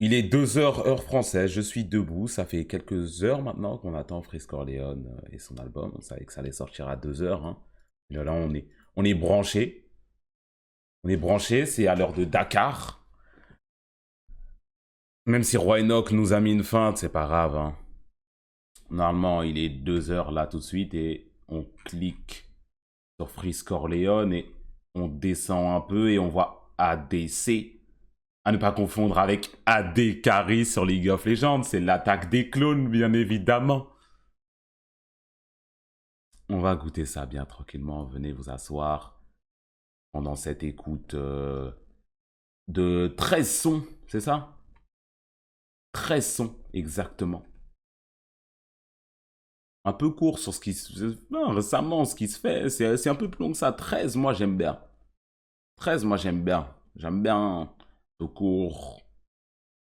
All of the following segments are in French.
Il est 2 heures, heure française, je suis debout, ça fait quelques heures maintenant qu'on attend Freeze Corleone et son album, on savait que ça allait sortir à 2 heures. Hein. Et là, on est branché. On est branché, c'est à l'heure de Dakar. Même si Roi Enoch nous a mis une feinte, c'est pas grave. Hein. Normalement, il est 2 heures là tout de suite et on clique sur Freeze Corleone et on descend un peu et on voit ADC. À ne pas confondre avec AD Carry sur League of Legends, c'est l'attaque des clones, bien évidemment. On va goûter ça bien tranquillement, venez vous asseoir pendant cette écoute de 13 sons, c'est ça? 13 sons, exactement. Un peu court sur ce qui se... Non, récemment, ce qui se fait, c'est un peu plus long que ça. 13, moi, j'aime bien. 13, moi, j'aime bien. J'aime bien le court.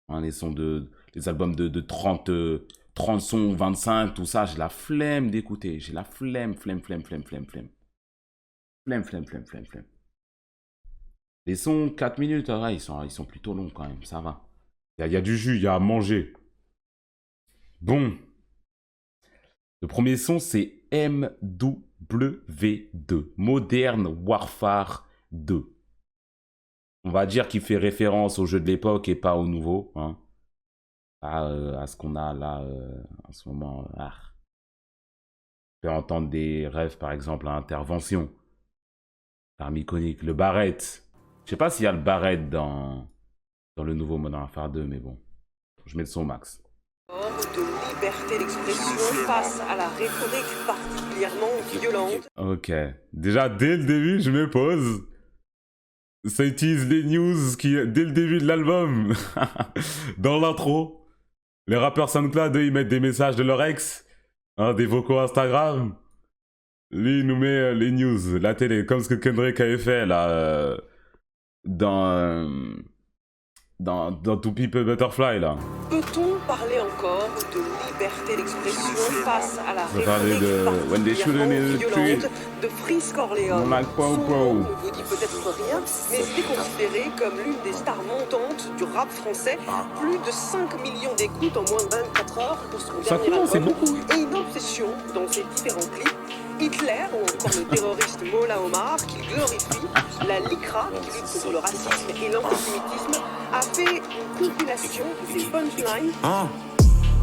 Hein, les albums de 30 sons, 25, tout ça, j'ai la flemme d'écouter. J'ai la flemme. Les sons, 4 minutes, ouais, ils sont plutôt longs quand même, ça va. Il y a du jus, il y a à manger. Bon. Le premier son, c'est MW2, Modern Warfare 2. On va dire qu'il fait référence au jeu de l'époque et pas au nouveau. Hein. À ce qu'on a là en ce moment. Ah. On peut entendre des rêves, par exemple, à intervention. L'arme iconique, le Barrett. Je sais pas s'il y a le Barrett dans le nouveau Modern Warfare 2, mais bon. Je mets le son max. De liberté d'expression face à la rhétorique particulièrement violente. Ok. Déjà, dès le début, je me pose. Ça utilise les news qui, dès le début de l'album, dans l'intro, les rappeurs SoundCloud, eux, ils mettent des messages de leur ex, hein, des vocaux Instagram. Lui, il nous met les news, la télé, comme ce que Kendrick avait fait, là, dans To People Butterfly, là. Peut-on parler encore de liberté d'expression face à la parler de When They Shoot rhétorique in the violente Street. de Freeze Corleone? Like Pow Son Pow. nom ne vous dit peut-être rien, mais il est considéré comme l'une des stars montantes du rap français. Plus de 5 millions d'écoutes en moins de 24 heures pour son dernier commence, c'est album. beaucoup. Et une obsession dans ses différents clips. Hitler ou encore le terroriste Mola Omar qu'il glorifie, la LICRA qui lutte contre le racisme et l'antisémitisme a fait une compilation de ses punchlines.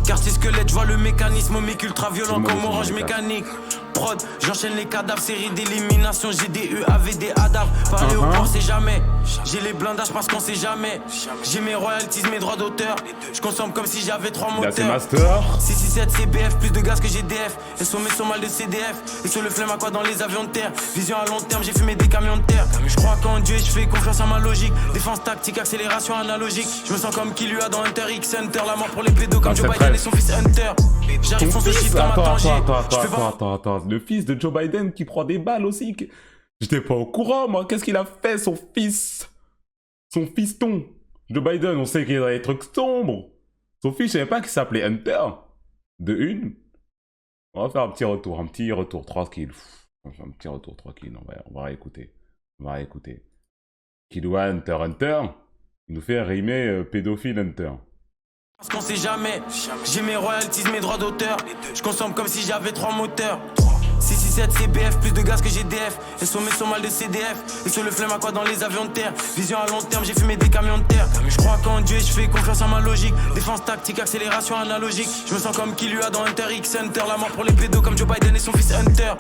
Quartier squelette, je vois le mécanisme, mec ultra violent C'est comme bon, orange c'est bon, mécanique. Prod, j'enchaîne les cadavres, série d'élimination, j'ai des EAV, des ADAV. Parler au port, c'est jamais. J'ai les blindages parce qu'on sait jamais. J'ai mes royalties, mes droits d'auteur. Je consomme comme si j'avais 3 Il a ses moteurs. masters. 667 CBF, plus de gaz que GDF. Et sur mes mal de CDF. Et sur le flemme à quoi dans les avions de terre. Vision à long terme, j'ai fumé des camions de terre. Je crois qu'en Dieu et je fais confiance à ma logique. Défense tactique, accélération analogique. Je me sens comme qui lui a dans Hunter X Hunter. La mort pour les pédos comme Ah, Joe c'est Biden prêt. et son fils Hunter. J'arrive fonce au shit comme un danger. Attends. Le fils de Joe Biden qui prend des balles aussi. J'étais pas au courant, moi. Qu'est-ce qu'il a fait, son fils? Son fiston. Joe Biden, on sait qu'il est dans des trucs sombres. Son fils, je savais pas qu'il s'appelait Hunter. De une. On va faire un petit retour tranquille. On va faire un petit retour tranquille. On va réécouter. Killua Hunter. Il nous fait rimer pédophile Hunter. Parce qu'on sait jamais. J'ai mes royalties, mes droits d'auteur. Je consomme comme si j'avais 3 moteurs. 667 CBF, plus de gaz que GDF. Et sur mes mal de CDF. Et sur le flemme à quoi dans les avions de terre. Vision à long terme, j'ai fumé des camions de terre. Je crois qu'en Dieu et je fais confiance à ma logique. Défense tactique, accélération analogique. Je me sens comme qui lui a dans Hunter X Hunter. La mort pour les pédos comme Joe Biden et son fils Hunter.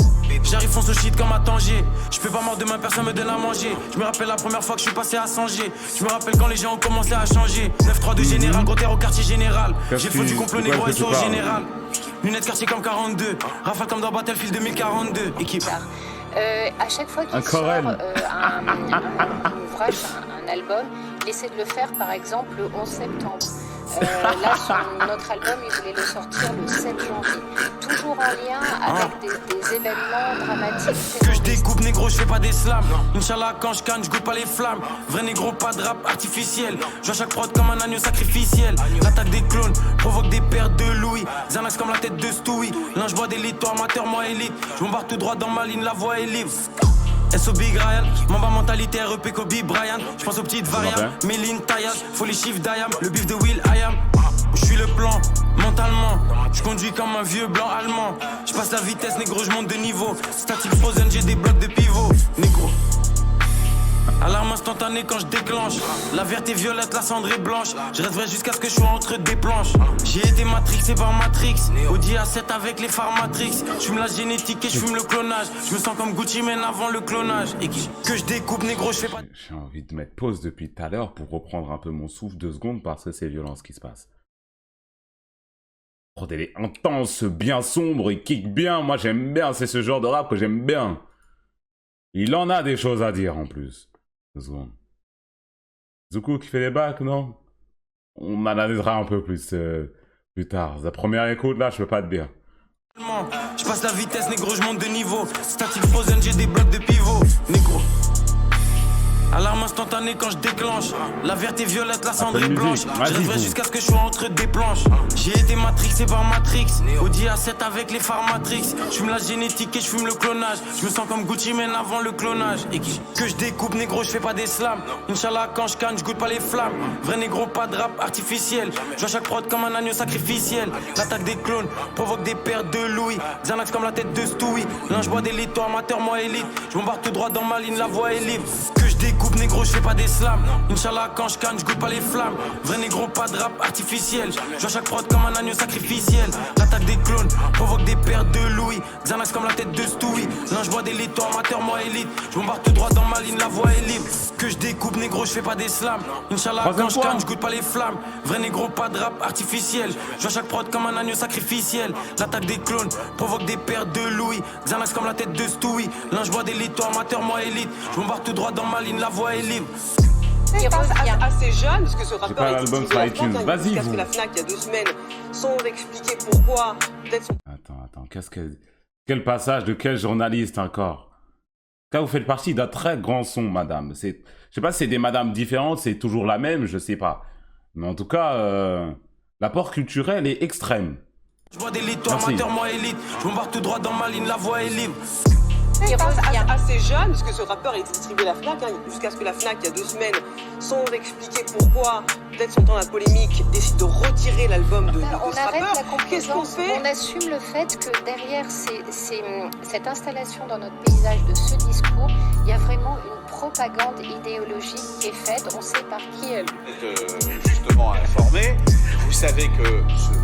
J'arrive fonce au shit comme à Tanger. Je peux pas mort demain, personne me donne à manger. Je me rappelle la première fois que je suis passé à Sanger. Je me rappelle quand les gens ont commencé à changer. 9-3 de général, gros terre au quartier général. J'ai le faux du complot négro et au général. Lunettes quartier comme 42. Rafale comme dans Battlefield 2042. Équipe. À chaque fois qu'il Encore sort elle. un ouvrage, un album, il essaie de le faire par exemple le 11 septembre. Là, notre album, il voulait le sortir le 7 janvier. Toujours en lien avec des événements dramatiques. Que je découpe négro, je fais pas des slams. Inch'Allah, quand je canne, je goûte pas les flammes. Vrai négro, pas de rap artificiel. Je vois chaque prod comme un agneau sacrificiel. L'attaque des clones provoque des pertes de Louis. Xanax comme la tête de Stewie. L'un je bois des litres, toi amateur, moi élite. Je m'embarque tout droit dans ma ligne, la voie est libre. SO Big Ryan, Mamba mentalité REP Kobe Bryant. J'pense aux petites variables, Méline Tayab, faut les chiffres d'Ayam, le bif de Will I am. J'suis le plan, mentalement, j'conduis comme un vieux blanc allemand. J'passe la vitesse, négro, j'monte de niveau. Static frozen, j'ai des blocs de pivot, négro. Alarme instantanée quand je déclenche. La verte est violette, la cendre est blanche. Je reste vrai jusqu'à ce que je sois entre des planches. J'ai été matrixé par Matrix. Audi A7 avec les phares Matrix. J'fume la génétique et j'fume le clonage. Je me sens comme Gucci Mane avant le clonage. Et que je découpe négro, je fais pas. J'ai envie de mettre pause depuis tout à l'heure pour reprendre un peu mon souffle 2 secondes parce que c'est violent ce qui se passe. Oh, elle est intense, bien sombre, il kick bien. Moi j'aime bien, c'est ce genre de rap que j'aime bien. Il en a des choses à dire en plus. 2 secondes. Zuku qui fait les bacs, non? On analysera un peu plus tard. La première écoute, là, je peux pas te dire. Je passe la vitesse, négro, je monte de niveau. Static frozen, j'ai des blocs de pivot, négro. Alarme instantanée quand je déclenche. La verte est violette, la cendre est blanche. Je reste vrai jusqu'à ce que je sois entre des planches. J'ai été matrixé par Matrix. Audi A7 avec les phares Matrix. J'fume la génétique et j'fume le clonage. Je me sens comme Gucci Mane avant le clonage. Et que je découpe négro, je fais pas des slams. Inch'Allah quand je canne, je goûte pas les flammes. Vrai négro, pas de rap artificiel. Je vois chaque prod comme un agneau sacrificiel. L'attaque des clones provoque des pertes de Louis. Xanax comme la tête de Stewie. L'un je bois des litres, toi amateur, moi élite. Je m'embarque tout droit dans ma ligne, la voie est libre. Que je découpe négro, je fais pas des slams. Inch'Allah quand je canne, je goûte pas les flammes. Vrai négro, pas de rap artificiel. Je vois chaque prod comme un agneau sacrificiel. L'attaque des clones provoque des pertes de Louis. Xanax comme la tête de Stewie. L'un je bois des litres, toi amateur, moi élite. Je m'embarque tout droit dans ma ligne, la voie est libre. Que je découpe négro, je fais pas des slams. Inch'Allah quand je canne, je goûte pas les flammes. Vrai négro, pas de rap artificiel. Je vois chaque prod comme un agneau sacrificiel. L'attaque des clones provoque des pertes de Louis. Xanax comme la tête de Stewie. L'un je bois des litres, toi amateur, moi élite. Je m'embarque tout droit dans ma ligne, la voie est libre. Il revient. Assez jeune, parce que ce rappeur pas est l'album distribué sur en iTunes. France, Vas-y, jusqu'à ce vous. que la Fnac, il y a 2 semaines, sans expliquer pourquoi, peut-être son... Attends, quel passage de quel journaliste encore? Quand vous faites partie d'un très grand son, madame. Je sais pas si c'est des madames différentes, c'est toujours la même, je sais pas. Mais en tout cas, l'apport culturel est extrême. Je bois des litres, toi amateur, moi élite. Je m'embarque tout droit dans ma ligne, la voie est libre. Il revient. Assez jeune, parce que ce rappeur est distribué à la Fnac, jusqu'à ce que la Fnac, il y a 2 semaines, sans expliquer pourquoi, peut-être son temps la polémique, décide de retirer l'album de On ce arrête rappeur. la Qu'est-ce qu'on complaisance. fait? On assume le fait que derrière cette installation dans notre paysage de ce discours, il y a vraiment une propagande idéologique qui est faite. On sait par qui elle. Justement informé, vous savez que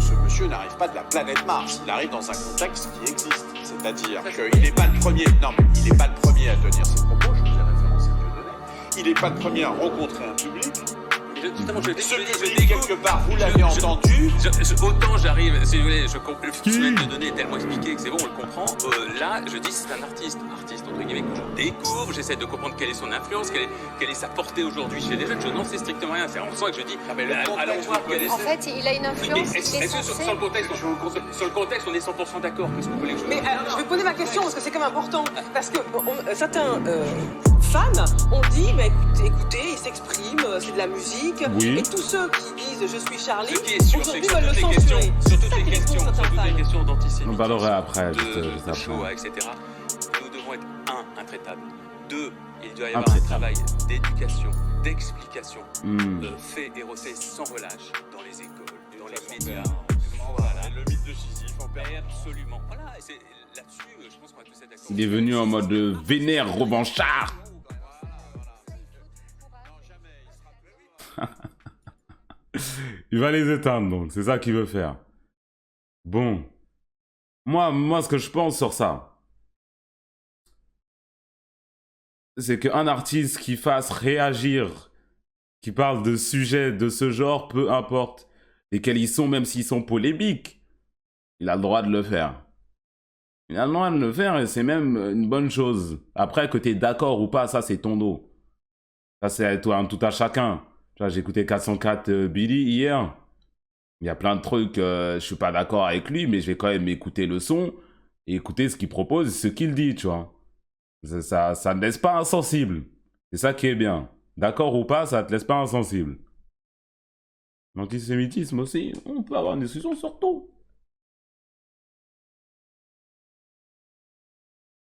ce monsieur n'arrive pas de la planète Mars, il arrive dans un contexte qui existe. C'est-à-dire qu'il n'est pas le premier, non mais il n'est pas le premier à tenir ses propos, je vous ai référencé Dieudonné, il n'est pas le premier à rencontrer un public. Justement, Ce public, quelque part, vous l'avez entendu. Autant j'arrive, si vous voulez, je souhaite de donner tellement expliqué que c'est bon, on le comprend. Là, je dis c'est un artiste entre guillemets que je découvre, j'essaie de comprendre quelle est son influence, quelle est sa portée aujourd'hui chez les jeunes. Je n'en sais strictement rien. C'est en soi que je dis, allons voir quelle est. En fait, il a une influence qui est Est-ce que censée... sur le contexte, on est 100% d'accord? Qu'est-ce que vous voulez que je Mais alors, je vais poser ma question, parce que c'est quand même important, parce que certains fans ont dit, mais écoutez, il s'exprime, c'est de la musique, Oui. et tous ceux qui disent je suis Charlie, Ce qui est sûr, c'est aujourd'hui que veulent le sur toutes les questions, censurer. sur C'est toutes ça les qui répond questions, certains sur toutes les fans. questions d'antisémitisme, On parlera après, de juste après. Shoah, etc. Nous devons être intraitables. 2, il doit y avoir un Intraitable. travail d'éducation, d'explication, Hmm. fait et refait sans relâche dans les écoles, dans les façon, médias. Voilà, le mythe de Sisyphe en permanence. Absolument. Voilà, et c'est là-dessus, je pense qu'on va tous être d'accord. Il est venu en mode vénère revanchard. Il va les éteindre donc, c'est ça qu'il veut faire. Bon. Moi, ce que je pense sur ça, c'est qu'un artiste qui fasse réagir, qui parle de sujets de ce genre, peu importe lesquels ils sont, même s'ils sont polémiques, il a le droit de le faire. Il a le droit de le faire et c'est même une bonne chose. Après, que tu es d'accord ou pas, ça c'est ton dos. Ça c'est à toi, tout à chacun. Tu vois, j'ai écouté 404 Billy hier. Il y a plein de trucs, je suis pas d'accord avec lui, mais je vais quand même écouter le son et écouter ce qu'il propose, ce qu'il dit, tu vois. Ça ne laisse pas insensible. C'est ça qui est bien. D'accord ou pas, ça te laisse pas insensible. L'antisémitisme aussi, on peut avoir une discussion sur tout.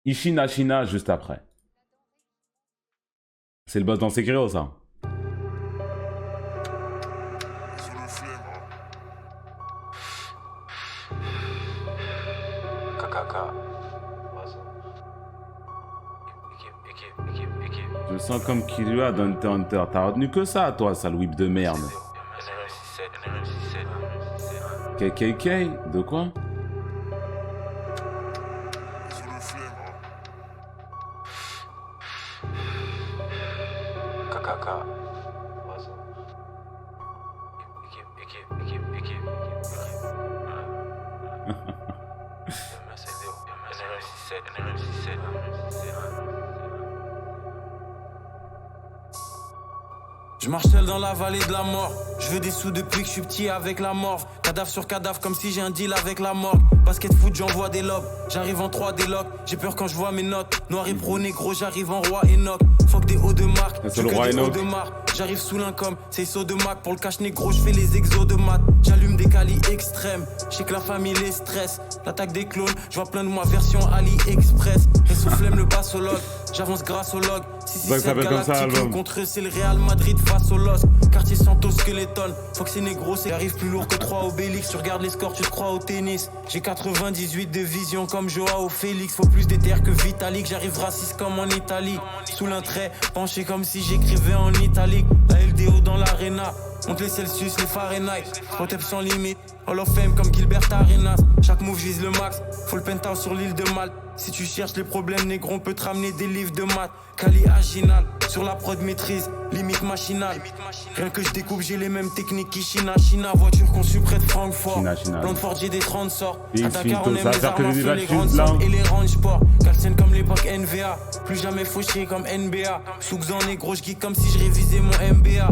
Ishina Shina juste après. C'est le boss dans Sekiro, ça. Je sens comme qu'il lui a d'Hunter x Hunter. T'as retenu que ça, toi, sale whip de merde. KKK? De quoi? Je marche seul dans la vallée de la mort. Je veux des sous depuis que je suis petit avec la morve. Cadavre sur cadavre comme si j'ai un deal avec la morgue. Basket foot j'envoie des lobes. J'arrive en 3 des locks. J'ai peur quand je vois mes notes. Noir et pro négro j'arrive en roi Enoch. Fuck des hauts de marque. C'est le roi Enoch. J'arrive sous l'income. C'est saut de Mac. Pour le cash négro je fais les exos de maths. J'allume des calis extrêmes. Je sais que la famille les stresse. L'attaque des clones. Je vois plein de moi version AliExpress. Et sous flemme le basse au log. J'avance grâce au log. Si ça s'appelle comme ça, album. Contre eux c'est le Real Madrid face au LOSC. Quartier Santos Skeleton. Faut que c'est négro, c'est arrive plus lourd que 3 Obélix. Tu regardes les scores, tu te crois au tennis. J'ai 98 de vision comme Joao Félix. Faut plus d'éther que Vitalik. J'arrive raciste comme en Italie. Sous l'intrait, penché comme si j'écrivais en italique. La LDO dans l'arena. Monte les Celsius, les Fahrenheit. Protep sans limite. Hall of Fame comme Gilbert Arenas. Chaque move vise le max. Faut le penthouse sur l'île de Malte. Si tu cherches les problèmes, négro, on peut te ramener des livres de maths. Cali Aginal, sur la prod maîtrise, limite machinale. Rien que je découpe, j'ai les mêmes techniques qu'Ishina. Voiture conçue près de Francfort. Plan de Ford, j'ai des 30 sorts. À Dakar, on aime les armes à feu, les grandes sorts et les range sport. Calcène comme l'époque NVA. Plus jamais fauché comme NBA. Soukzan négro, je geek comme si je révisais mon MBA.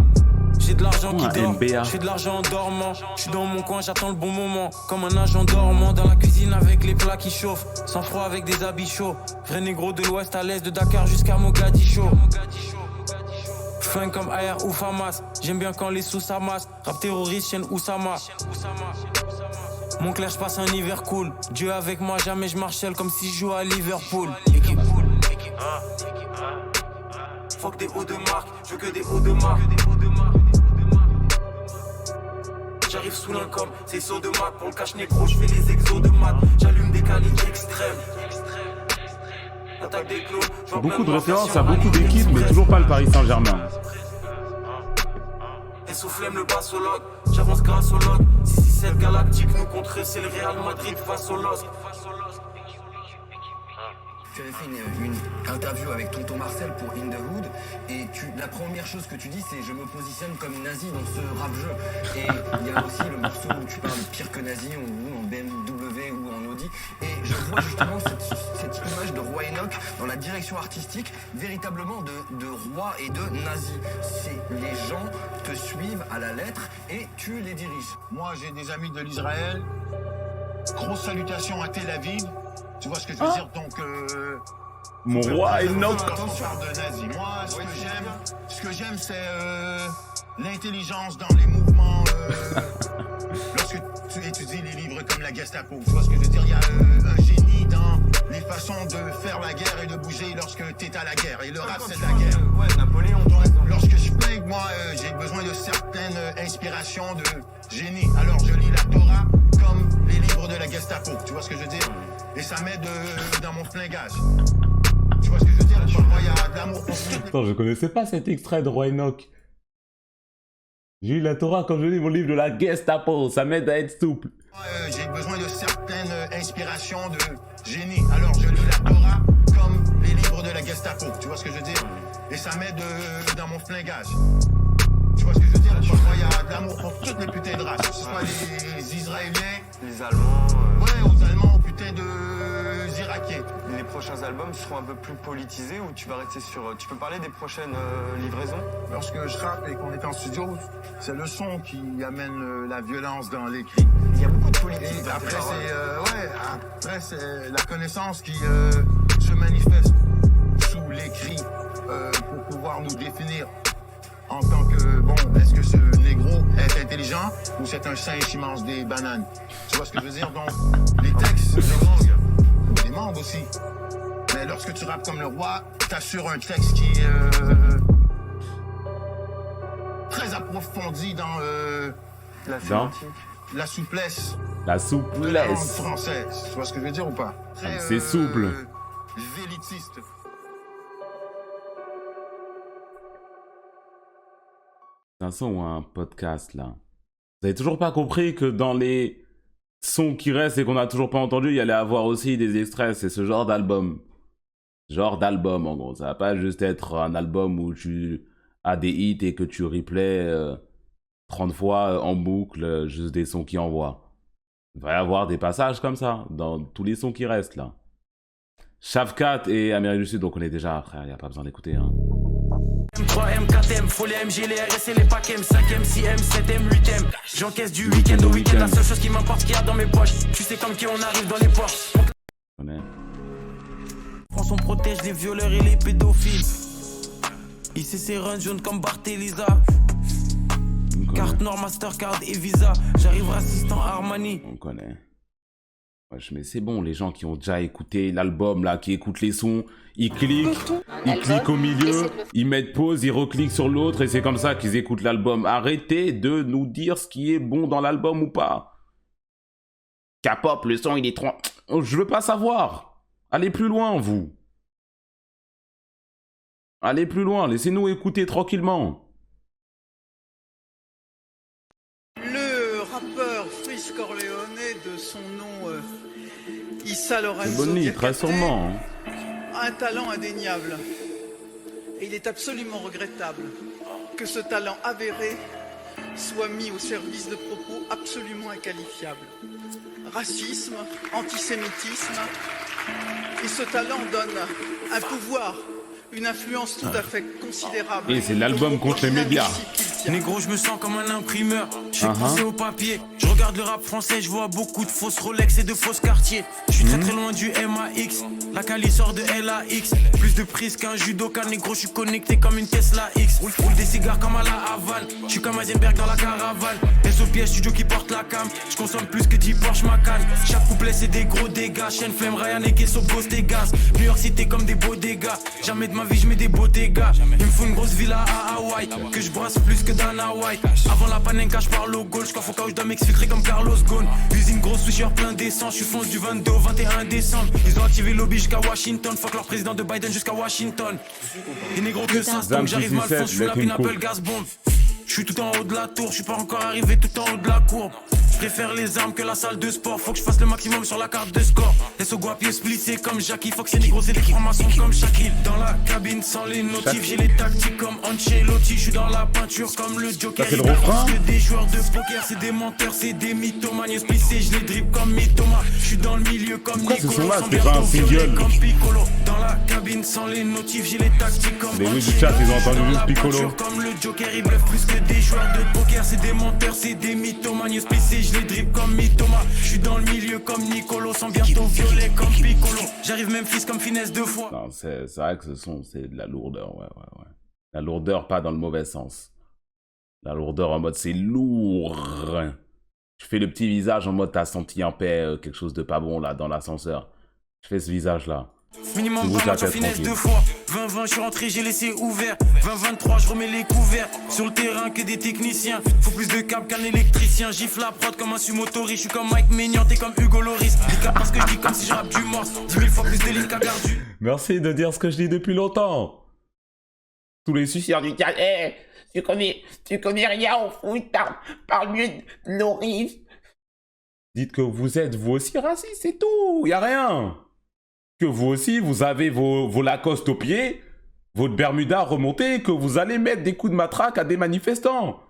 J'ai de l'argent qui dort, je fais de l'argent en dormant. Je suis dans mon coin, j'attends le bon moment. Comme un agent dormant dans la cuisine avec les plats qui chauffent. Sans froid avec des habits chauds. Vrai négro de l'ouest à l'est, de Dakar jusqu'à Mogadiscio. Fin comme AR ou Famas. J'aime bien quand les sous s'amassent. Rap terroriste, chaîne Oussama. Mon clair, je passe un hiver cool. Dieu avec moi, jamais je marche seul comme si je joue à Liverpool. Fuck des hauts de marque, je veux que des hauts de marque. J'arrive sous l'income, c'est saut de Mac. Pour le cash négro, je fais les exos de maths. J'allume des calis extrêmes. Attaque des clones. Beaucoup de références à beaucoup d'équipes, mais toujours pas le Paris Saint-Germain. Et sous flemme le basse au log. J'avance grâce au log. 667 galactique, nous contre eux, c'est le Real Madrid face au LOSC. Tu avais fait une interview avec Tonton Marcel pour In The Hood et la première chose que tu dis c'est je me positionne comme nazi dans ce rap-jeu. Et il y a aussi le morceau où tu parles pire que nazi ou en BMW ou en Audi. Et je vois justement cette image de Roi Enoch dans la direction artistique véritablement de roi et de nazi. C'est les gens te suivent à la lettre et tu les diriges. Moi j'ai des amis de l'Israël. Grosse salutation à Tel Aviv. Tu vois ce que je veux dire, donc mon roi Enoch. Attention de nazi. Moi, ce que j'aime, c'est l'intelligence dans les mouvements. Lorsque tu étudies les livres comme la Gestapo, tu vois ce que je veux dire, il y a un génie dans les façons de faire la guerre et de bouger lorsque t'es à la guerre. Et le rap, c'est la guerre. Ouais, Napoléon, lorsque je plague, moi, j'ai besoin de certaines inspirations de génie. Alors, je lis la Torah comme les livres de la Gestapo, tu vois ce que je veux dire. Et ça m'aide dans mon flingage. Tu vois ce que je veux dire? Moi, il y a de l'amour pour tout. Attends, je connaissais pas cet extrait de Roi Enoch. J'ai eu la Torah quand je lis mon livre de la Gestapo, ça m'aide à être souple. J'ai besoin de certaines inspirations de génie. Alors je lis la Torah comme les livres de la Gestapo, tu vois ce que je veux dire? Et ça m'aide dans mon flingage. Tu vois ce que je veux dire? Moi, il y a de l'amour pour toutes les putains de races. Que ce soit les Israéliens, les Allemands. Ouais, aux Allemands, aux putains de Irakiens. Les prochains albums seront un peu plus politisés ou tu vas rester sur... Tu peux parler des prochaines livraisons? Lorsque je rappe et qu'on est en studio, c'est le son qui amène la violence dans l'écrit. Il y a beaucoup de politique. Et après, c'est la connaissance qui se manifeste sous l'écrit pour pouvoir nous définir en tant que, bon, est-ce que ce négro est intelligent ou c'est un singe qui mange des bananes? Tu vois ce que je veux dire? Donc, les textes des mangues aussi. Mais lorsque tu rappes comme le roi, t'assures un texte qui approfondie dans La Non. sémantique. la souplesse La de la langue souplesse. française. Tu vois ce que je veux dire ou pas? C'est souple. Vélitiste. De toute façon, ou un podcast là. Vous avez toujours pas compris que dans les sons qui restent et qu'on a toujours pas entendu, il y allait avoir aussi des extraits. C'est ce genre d'album. Genre d'album en gros. Ça va pas juste être un album où tu as des hits et que tu replays 30 fois en boucle, juste des sons qui envoient. Il va y avoir des passages comme ça dans tous les sons qui restent là. Shavkat et Amérique du Sud, on connaît déjà, frère, il n'y a pas besoin d'écouter. Hein. M3, M4M, faut les MG, les RS et les packs M, 5M, 6M, 7M, 8M. J'encaisse du week-end au week-end, la seule chose qui m'importe, qu'il y a dans mes poches. Tu sais comme qui on arrive dans les portes. On connaît. France, on protège les violeurs et les pédophiles. ICC run jaune comme Barthéliza. On connaît. Carte Nord, Mastercard et Visa. J'arrive raciste en Armani. On connaît. Wesh, mais c'est bon, les gens qui ont déjà écouté l'album, là, qui écoutent les sons, ils cliquent, Un ils album, cliquent au milieu, essaie de le- ils mettent pause, ils recliquent sur l'autre, et c'est comme ça qu'ils écoutent l'album. Arrêtez de nous dire ce qui est bon dans l'album ou pas. K-pop, le son, il est trop... Oh, je veux pas savoir. Allez plus loin, vous. Allez plus loin, laissez-nous écouter tranquillement. Le rappeur Freeze Corleone, de son nom Issa C'est Lorenzo Bonnie, Diakité, très sûrement. Hein. a un talent indéniable. Et il est absolument regrettable que ce talent avéré soit mis au service de propos absolument inqualifiables. Racisme, antisémitisme. Et ce talent donne un pouvoir, une influence tout à fait considérable. Et c'est l'album contre les médias. Négro, je me sens comme un imprimeur. Je suis pensé au papier. Je regarde le rap français, je vois beaucoup de fausses Rolex et de fausses quartiers. Je suis très très loin du MAX. La Cali sort de LAX. Plus de prise qu'un judoka, négro, je suis connecté comme une Tesla X. Roule des cigares comme à la Havane. Je suis comme Heisenberg dans la caravane. Les au piège, studio qui porte la cam. Je consomme plus que 10 Porsche Macan. Chaque couplet, c'est des gros dégâts. Chaîne flemme, Ryan et Kesso, Ghost et Gaz. New York City comme des beaux dégâts. Jamais de ma vie, je mets des beaux dégâts. Il me faut une grosse villa à Hawaï. Que je brasse plus que Dana White. Avant la panenka, je parle au goal. J'coiffe au cas où je dois m'exfiltrer comme Carlos Ghosn. Usine grosse swisher plein d'essence. Je fonce du 22 au 21 décembre. Ils ont activé lobby jusqu'à Washington. Fuck leur président de Biden jusqu'à Washington. Et négro que ça stomp. J'arrive mal fonce, je suis la Pineapple Gas Bomb. Je suis tout en haut de la tour, je suis pas encore arrivé tout en haut de la courbe. Je préfère les armes que la salle de sport. Faut que je fasse le maximum sur la carte de score. Laisse au guapier splitté comme Jackie. Faut que c'est négro, c'est des francs-maçons comme Shaquille. Dans la cabine sans les notifs, j'ai les tactiques comme Ancelotti. Je suis dans la peinture comme le Joker. Ça, c'est le refrain. Que des joueurs de poker, c'est des menteurs, c'est des mythomanes. Splitté, je les dribble comme Mythoma. Je suis dans le milieu comme Pourquoi ce Nicolo. son-là, Sans c'était pas un bientôt violer single? comme Piccolo. Dans la cabine sans les notifs, j'ai les tactiques comme Les rues du chat, ils ont entendu Dans juste la Piccolo. peinture comme le Joker, ils bluffent plus que des joueurs de poker, c'est des menteurs, c'est des mythomanes. Spécé, je les dribble comme Mythoma. Je suis dans le milieu comme Nicolo, sans bientôt violer comme Piccolo. J'arrive même fils comme finesse deux fois. Non, c'est vrai que ce son, c'est de la lourdeur, ouais. La lourdeur, pas dans le mauvais sens. La lourdeur en mode, c'est lourd. Je fais le petit visage en mode, t'as senti un paix, quelque chose de pas bon, là, dans l'ascenseur. Je fais ce visage-là. Minimum Vous 20 la matchs en tête finesse tranquille. deux fois. 20-20, je suis rentré, j'ai laissé ouvert. 20-23, je remets les couverts. Sur le terrain, que des techniciens. Faut plus de câbles qu'un électricien. Gifle la prod comme un sumotori. Je suis comme Mike Maignan, t'es comme Hugo Loris. Les cap parce que je dis comme si je rappe du morse. 10 000 fois plus de lignes qu'à Gardu. Merci de dire ce que je dis depuis longtemps. Tous les suicides du chat. Tu connais rien au foot, parle mieux de Loris. Dites que vous êtes vous aussi raciste, c'est tout, y a rien. Que vous aussi, vous avez vos Lacoste aux pieds, votre Bermuda remonté, que vous allez mettre des coups de matraque à des manifestants.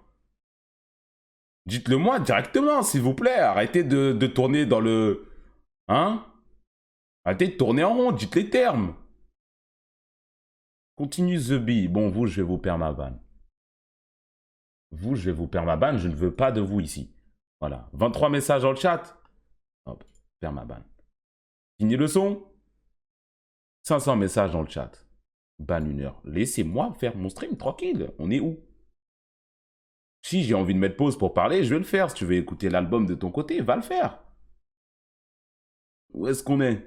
Dites-le moi directement, s'il vous plaît. Arrêtez de tourner dans le... Hein? Arrêtez de tourner en rond, dites les termes. Continue The Bee. Bon, vous, je vais vous perdre ma vanne. Vous, je vais vous perdre ma banne, je ne veux pas de vous ici. Voilà. 23 messages dans le chat. Hop, perds ma banne. Fini le son. 500 messages dans le chat. Ban 1 heure. Laissez-moi faire mon stream tranquille. On est où? Si j'ai envie de mettre pause pour parler, je vais le faire. Si tu veux écouter l'album de ton côté, va le faire. Où est-ce qu'on est?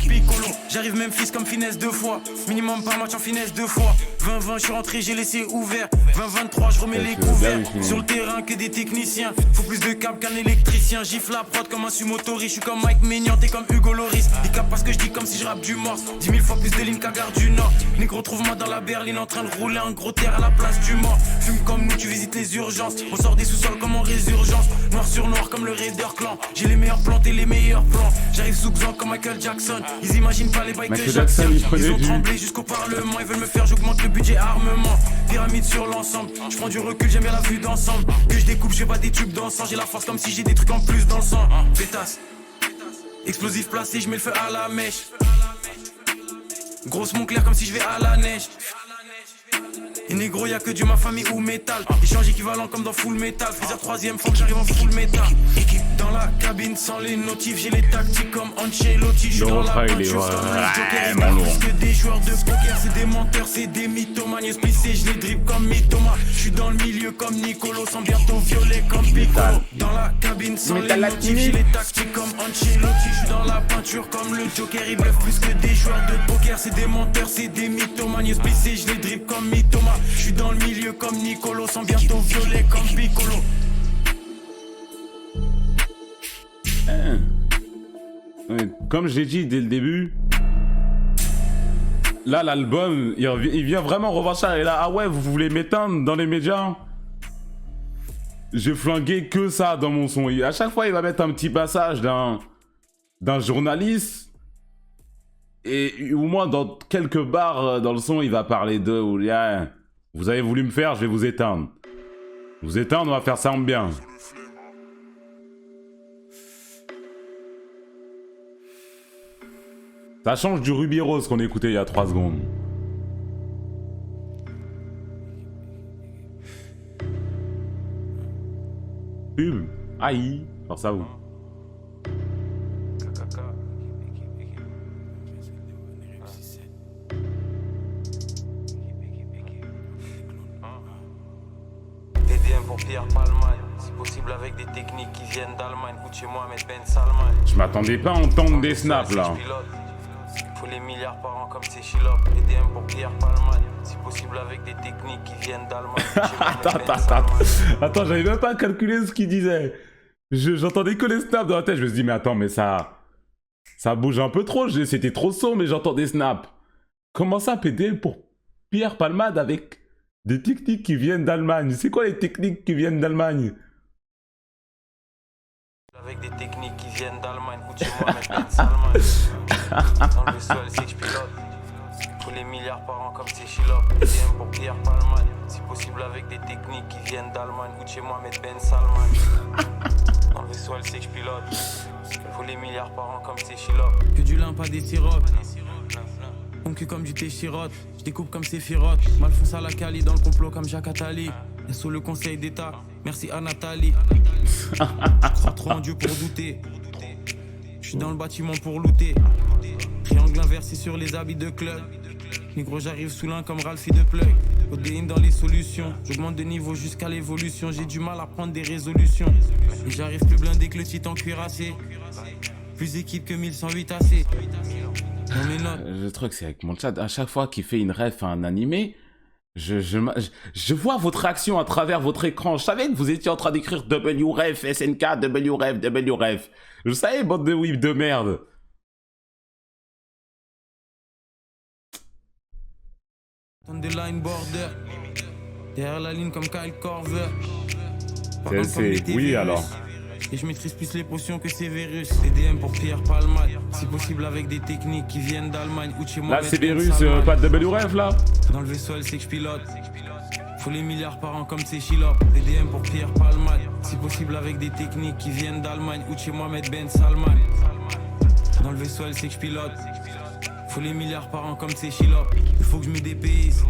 Piccolo, J'arrive même fils comme finesse 2 fois. Minimum par match en finesse 2 fois. 20-20, je suis rentré, j'ai laissé ouvert. 20-23, je remets les couverts. Sur le terrain, que des techniciens. Faut plus de câbles qu'un électricien. Gifle la prod comme un sumotori. Je suis comme Mike Maignan, t'es comme Hugo Loris. Ils capent parce que je dis comme si je rappe du morse. 10 000 fois plus de lignes qu'à Gare du Nord. Négro, trouve-moi dans la berline en train de rouler un gros terre à la place du mort. Fume comme nous, tu visites les urgences. On sort des sous-sols comme en résurgence. Noir sur noir comme le Raider Clan. J'ai les meilleurs plans et les meilleurs plans. J'arrive sous Xan comme Michael Jackson. Ils imaginent pas les bails que Jackson. Ils ont tremblé jusqu'au Parlement. Ils veulent me faire, j'augmente le budget armement. Pyramide sur l'ensemble. Je prends du recul, j'aime bien la vue d'ensemble. Que je découpe, je fais pas des tubes d'encens. J'ai la force comme si j'ai des trucs en plus dans le sang. Pétasse. Explosif placé, je mets le feu à la mèche. Grosse mon clair comme si je vais à la neige. Et négro, y'a que du ma famille ou métal. Échange équivalent comme dans Full Metal. Freezer 3ème, faut que j'arrive en full métal. Dans la cabine sans les notifs, j'ai les tactiques comme Ancelotti. J'suis dans la peinture comme le Joker. Plus que des joueurs de poker, c'est des menteurs, c'est des mythomanes. Splissé, je les dribble comme Mythoma. J'suis dans le milieu comme Nicolo, sans bientôt violet comme Piccolo. Dans la cabine sans les notifs, j'ai les tactiques comme Ancelotti. J'suis dans la peinture comme le Joker. Ils bluffent plus que des joueurs de poker, c'est des menteurs, c'est des mythomanes. Splissé, je les dribble comme Mythoma. Je suis dans le milieu comme Nicolo, sans bientôt violet comme Piccolo. Comme j'ai dit dès le début, là l'album, il vient vraiment revoir ça. Et là, ah ouais, vous voulez m'éteindre dans les médias? J'ai flingué que ça dans mon son. Et à chaque fois, il va mettre un petit passage d'un journaliste. Et au moins, dans quelques barres dans le son, il va parler d'eux. Où il y a, vous avez voulu me faire, je vais vous éteindre. Vous éteindre, on va faire ça en bien. Ça change du Ruby Rose qu'on écoutait il y a 3 secondes. Pub. Aïe. Alors ça vous. TDM pour Pierre Palmade. Si possible avec des techniques qui viennent d'Allemagne. Écoute chez moi, mais Ben Salman. Je m'attendais pas à entendre des snaps là. Faut les milliards par an comme c'est Chilop. EDM pour Pierre Palmade. Si possible avec des techniques qui viennent d'Allemagne. Attends, j'avais même pas calculé ce qu'il disait. J'entendais que les snaps dans la tête. Je me suis dit, mais attends, mais ça bouge un peu trop. C'était trop sombre, mais j'entends des snaps. Comment ça, PDL pour Pierre Palmade avec des techniques qui viennent d'Allemagne? C'est quoi les techniques qui viennent d'Allemagne? Avec des techniques qui viennent d'Allemagne, écoute chez moi, mais Ben Salman. Dans le sol, c'est que je pilote. Faut les milliards par an comme c'est Chilop. EDM pour Pierre Palmade. Si possible avec des techniques qui viennent d'Allemagne, écoute chez moi, mais Ben Salman. Dans le sol, c'est que je pilote. Faut les milliards par an comme c'est Chilop. Que du lin, pas des sirops. Mon cul comme du thé chirote. Je découpe comme Sephiroth. M'Alphonse à la Cali dans le complot comme Jacques Attali. Et sous le conseil d'État, merci à Nathalie. Je crois trop en Dieu pour douter. Je suis dans le bâtiment pour looter. Triangle inversé sur les habits de club. Négro, j'arrive sous l'un comme Ralphie de Plug. Odéine dans les solutions. J'augmente de niveau jusqu'à l'évolution. J'ai du mal à prendre des résolutions. Et j'arrive plus blindé que le titan cuirassé. Plus équipe que 1108 AC. Le truc, c'est avec mon chat, à chaque fois qu'il fait une ref à un animé, je vois votre réaction à travers votre écran. Je savais que vous étiez en train d'écrire WREF, SNK, WREF, WREF. Je savais, bande de whip de merde. De line border. Derrière la ligne comme Kyle Korver. Oui, alors. Et je maîtrise plus les potions que Severus. EDM pour Pierre Palmade. Si possible avec des techniques qui viennent d'Allemagne ou de chez moi. Là, Severus, pas de WREF là. Dans le vaisseau, elle sait que je pilote. Faut les milliards par an comme c'est Chilop. EDM pour Pierre Palmade. Si possible avec des techniques qui viennent d'Allemagne ou de chez moi, Ben Salman. Dans le vaisseau, elle sait que je pilote. Faut les milliards par an comme c'est Chilop. Il faut que je me dépayse.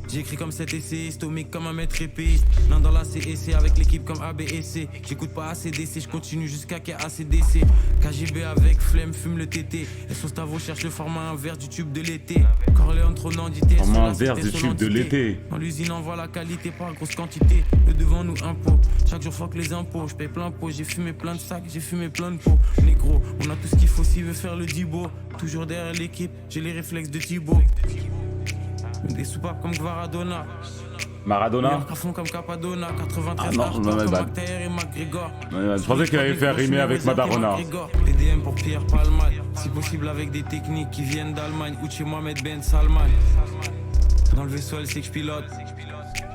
J'ai écrit comme cet essai, stomique comme un maître épéiste. L'un dans la CEC avec l'équipe comme ABSC. J'écoute pas ACDC, je continue jusqu'à qu'il y ait ACDC. KGB avec flemme, fume le TT. Et Sostavo cherche le format inverse du tube de l'été. Corléone trop nandité. Format inverse du tube de l'été. Dans l'usine on voit la qualité par grosse quantité. Le devant nous impôts. Chaque jour fuck les impôts. Je paye plein pot, j'ai fumé plein de sacs, j'ai fumé plein de pots. Négro, on a tout ce qu'il faut s'il veut faire le Dibo. Toujours derrière l'équipe, j'ai les réflexes de Thibaut. Des soupapes comme Varadona. Maradona. À fond comme Capadona. 93 ah non, comme McTayer et McGregor. Je pensais qu'il allait faire rimer avec Madarona. Les DM pour Pierre Palmade. Si possible avec des techniques qui viennent d'Allemagne. Ou de chez Mohamed Ben Salman. Dans le vaisseau, elle sait que je pilote.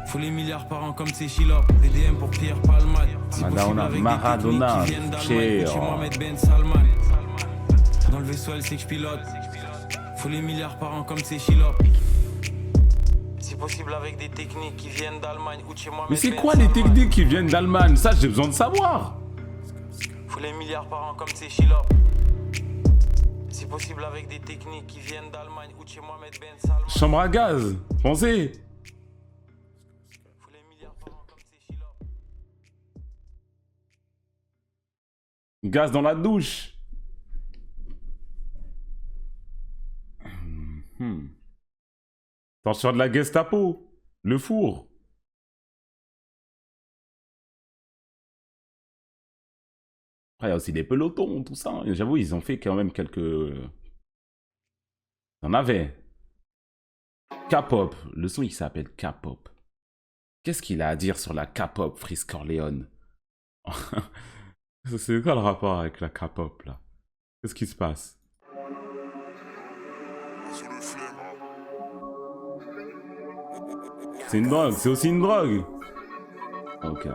Faut les milliards par an comme c'est Chilop. Les DM pour Pierre Palmade. Si Maradona, Maradona. Chez Mohamed Ben Salman. Dans le vaisseau, elle sait que je pilote. Faut les milliards par an comme c'est Chilop. Si possible avec des techniques qui viennent d'Allemagne ou de chez moi. Mais c'est quoi les techniques qui viennent d'Allemagne? Ça, j'ai besoin de savoir. Faut les milliards par an comme c'est Chilop. Si possible avec des techniques qui viennent d'Allemagne ou de chez moi, Ben Salman. Chambre à gaz, pensez. Faut les milliards par an comme c'est Chilop. Gaz dans la douche. Attention de la Gestapo. Le four. Après, il y a aussi des pelotons, tout ça. J'avoue, ils ont fait quand même quelques... Il y en avait. K-pop. Le son, il s'appelle K-pop. Qu'est-ce qu'il a à dire sur la K-pop, Freeze Corleone? C'est quoi le rapport avec la K-pop, là? Qu'est-ce qui se passe? C'est une drogue, c'est aussi une drogue. Ok.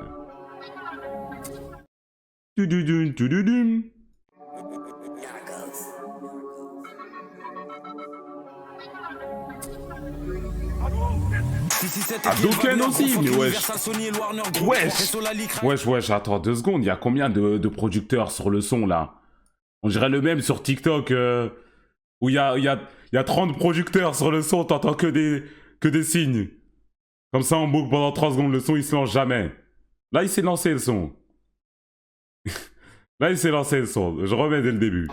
Tududun, tududun. Hadouken aussi, mais wesh. Wesh, attends 2 secondes, il y a combien de producteurs sur le son, là? On dirait le même sur TikTok, où il y a 30 producteurs sur le son, t'entends que des signes. Comme ça, on boucle pendant 3 secondes, le son, il se lance jamais. Là, il s'est lancé, le son. Là, il s'est lancé, le son. Je remets dès le début.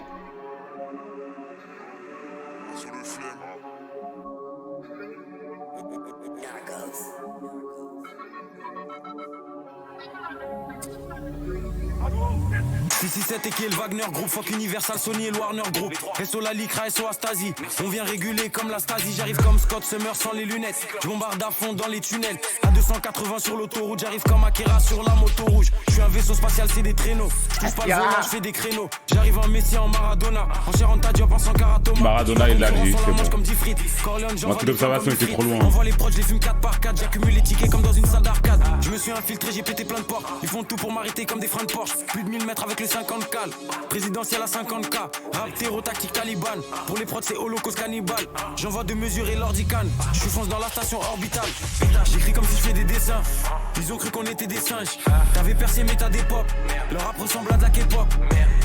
Et qui est le Wagner Group, fuck Universal, Sony et le Warner Group. SO la Lycra, SO Astasi. On vient réguler comme la Stasi. J'arrive comme Scott Summer sans les lunettes. Je bombarde à fond dans les tunnels. À 280 sur l'autoroute, j'arrive comme Akira sur la moto rouge. Je suis un vaisseau spatial, c'est des traîneaux. Je touche pas le volant, je fais des créneaux. J'arrive en Messi, en Maradona. En chair en Tadiop, en Sankaratoma. Maradona, il l'a dit, c'est bon. Comme Diffrit. Corleone, moi, toute l'observation était trop loin. On voit les proches, je les fume 4 par 4. J'accumule les tickets comme dans une salle d'arcade. Je me suis infiltré, j'ai pété plein de portes. Ils font tout pour m'arrêter comme des freins de Porsche. Plus de 1000 mètres avec les 50 cales. Présidentiel à 50K, rap terreau tactique Taliban. Pour les prods c'est holocauste cannibale. J'envoie de mesurer l'ordicane. Je fonce dans la station orbitale. J'écris comme si je fais des dessins. Ils ont cru qu'on était des singes. T'avais percé mais t'as des pop. Le rap ressemble à de la K-pop.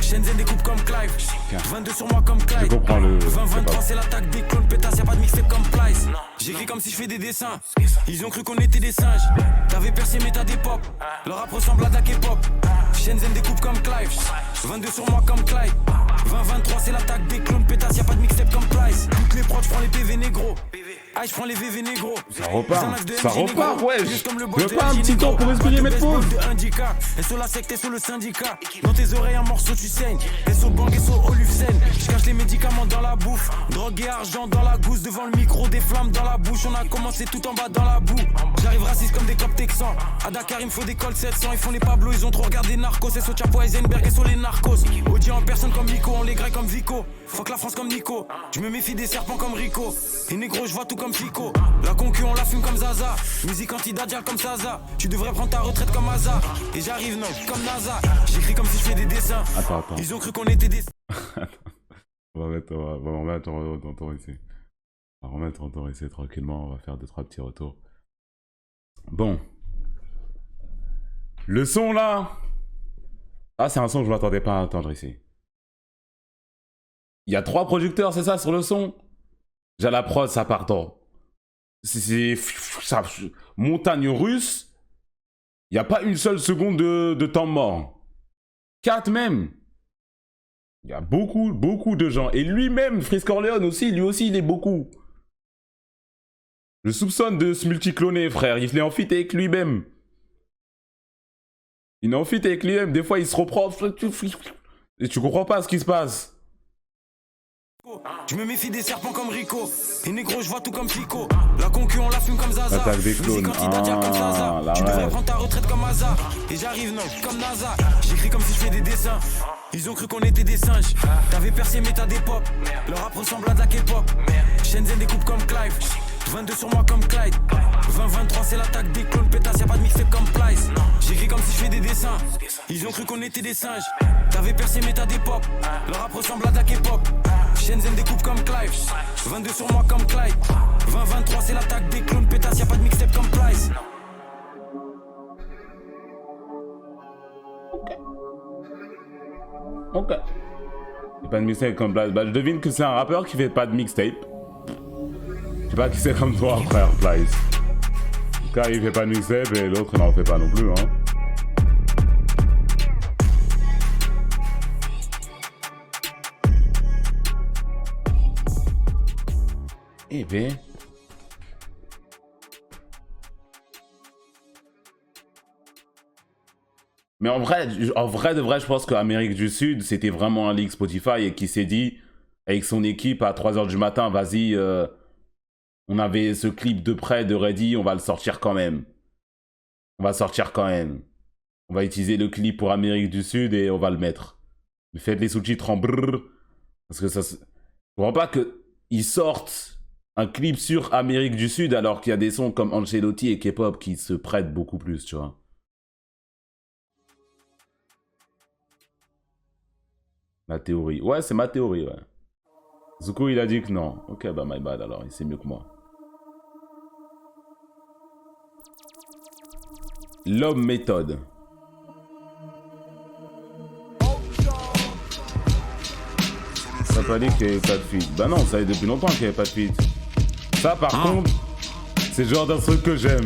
Shenzhen découpe comme Clive. 22 sur moi comme Clive. 20-23 c'est l'attaque des clones pétasse. Y'a pas de mixtape comme Plice. J'écris comme si je fais des dessins. Ils ont cru qu'on était des singes. T'avais percé mais t'as des pop. Le rap ressemble à de la K-pop. Shenzhen découpe comme Clive. 22 sur moi comme Clyde. 20-23 c'est l'attaque des clones pétasse. Y'a pas de mixtape comme Plice. Toutes les prods j'prends les PV négro. Ah je prends les VV négro. Ça repart, ouais. Je veux pas un petit temps pour respirer mes pauses. Et sur la secte et sur le syndicat. Dans tes oreilles un morceau tu saignes. Et sur Bang et sur Olufsen. Je cache les médicaments dans la bouffe. Drogue et argent dans la gousse. Devant le micro des flammes dans la bouche. On a commencé tout en bas dans la boue. J'arrive raciste comme des copes texans. À Dakar il me faut des cols 700. Ils font les Pablo, ils ont trop regardé Narcos. Et sur Chapo Heisenberg et sur les narcos. Audi en personne comme Nico. On les graille comme Vico. Fuck la France comme Nico. Je me méfie des serpents comme Rico. Et négro je vois tout comme Fico. La concu on la fume comme Zaza. Musique anti-Dajjal comme Zaza. Tu devrais prendre ta retraite comme Aza. Et j'arrive non comme NASA. J'écris comme si je fais des dessins. Attends. Ils ont cru qu'on était des... On va remettre en temps ici. On va remettre en temps ici tranquillement. On va faire 2-3 petits retours. Bon. Le son là. Ah c'est un son que je m'attendais pas à entendre ici. Il y a 3 producteurs, c'est ça, sur le son? J'ai la prod, ça part. C'est... montagne russe, il n'y a pas une seule seconde de temps mort. 4 même. Il y a beaucoup de gens. Et lui-même, Freeze Corleone aussi, lui aussi, il est beaucoup. Je soupçonne de se multicloner, frère. Il est en fit avec lui-même. Il est en fit avec lui-même. Des fois, il se reprend. Et tu comprends pas ce qui se passe. Je me méfie des serpents comme Rico. Et négro, je vois tout comme Fico. La concu, on la fume comme Zaza. Attaque des clones. Tu devrais prendre ta retraite comme Hazard. Et j'arrive, non, comme NASA. J'écris comme si je fais des dessins. Ils ont cru qu'on était des singes. T'avais percé, mais t'as des pop. Leur rap ressemble à de la K-pop. Shenzhen découpe comme Clive. 22 sur moi comme Clyde. 20-23, c'est l'attaque des clones. Pétasse, y'a pas de mixtape comme Plice. J'écris comme si je fais des dessins. Ils ont cru qu'on était des singes. T'avais percé, mais t'as des pop. Leur rap ressemble à de la K-pop. Shenzhen découpe comme Clive. 22 sur moi comme Clyde. 20-23, c'est l'attaque des clones. Pétasse, y'a pas de mixtape comme Plice. Ok. C'est pas de mixtape comme Plice. Bah, je devine que c'est un rappeur qui fait pas de mixtape. Je sais pas qui c'est comme toi, frère Plice. En tout cas, il fait pas de mixtape et l'autre n'en fait pas non plus, hein. Eh ben. Mais en vrai de vrai, je pense qu'Amérique du Sud, c'était vraiment un leak Spotify et qui s'est dit, avec son équipe à 3h du matin, vas-y, on avait ce clip de près de Ready, on va le sortir quand même. On va sortir quand même. On va utiliser le clip pour Amérique du Sud et on va le mettre. Mais faites les sous-titres en brrr. Parce que ça... Je comprends pas qu'ils sortent un clip sur Amérique du Sud alors qu'il y a des sons comme Ancelotti et K-pop qui se prêtent beaucoup plus, tu vois. Ma théorie. Ouais, c'est ma théorie, ouais. Zuko, il a dit que non. Ok, bah my bad alors, il sait mieux que moi. L'homme méthode. T'as pas dit qu'il n'y avait pas de feat. Bah non, ça fait depuis longtemps qu'il n'y avait pas de feat. Ça, par contre, c'est le genre d'un truc que j'aime.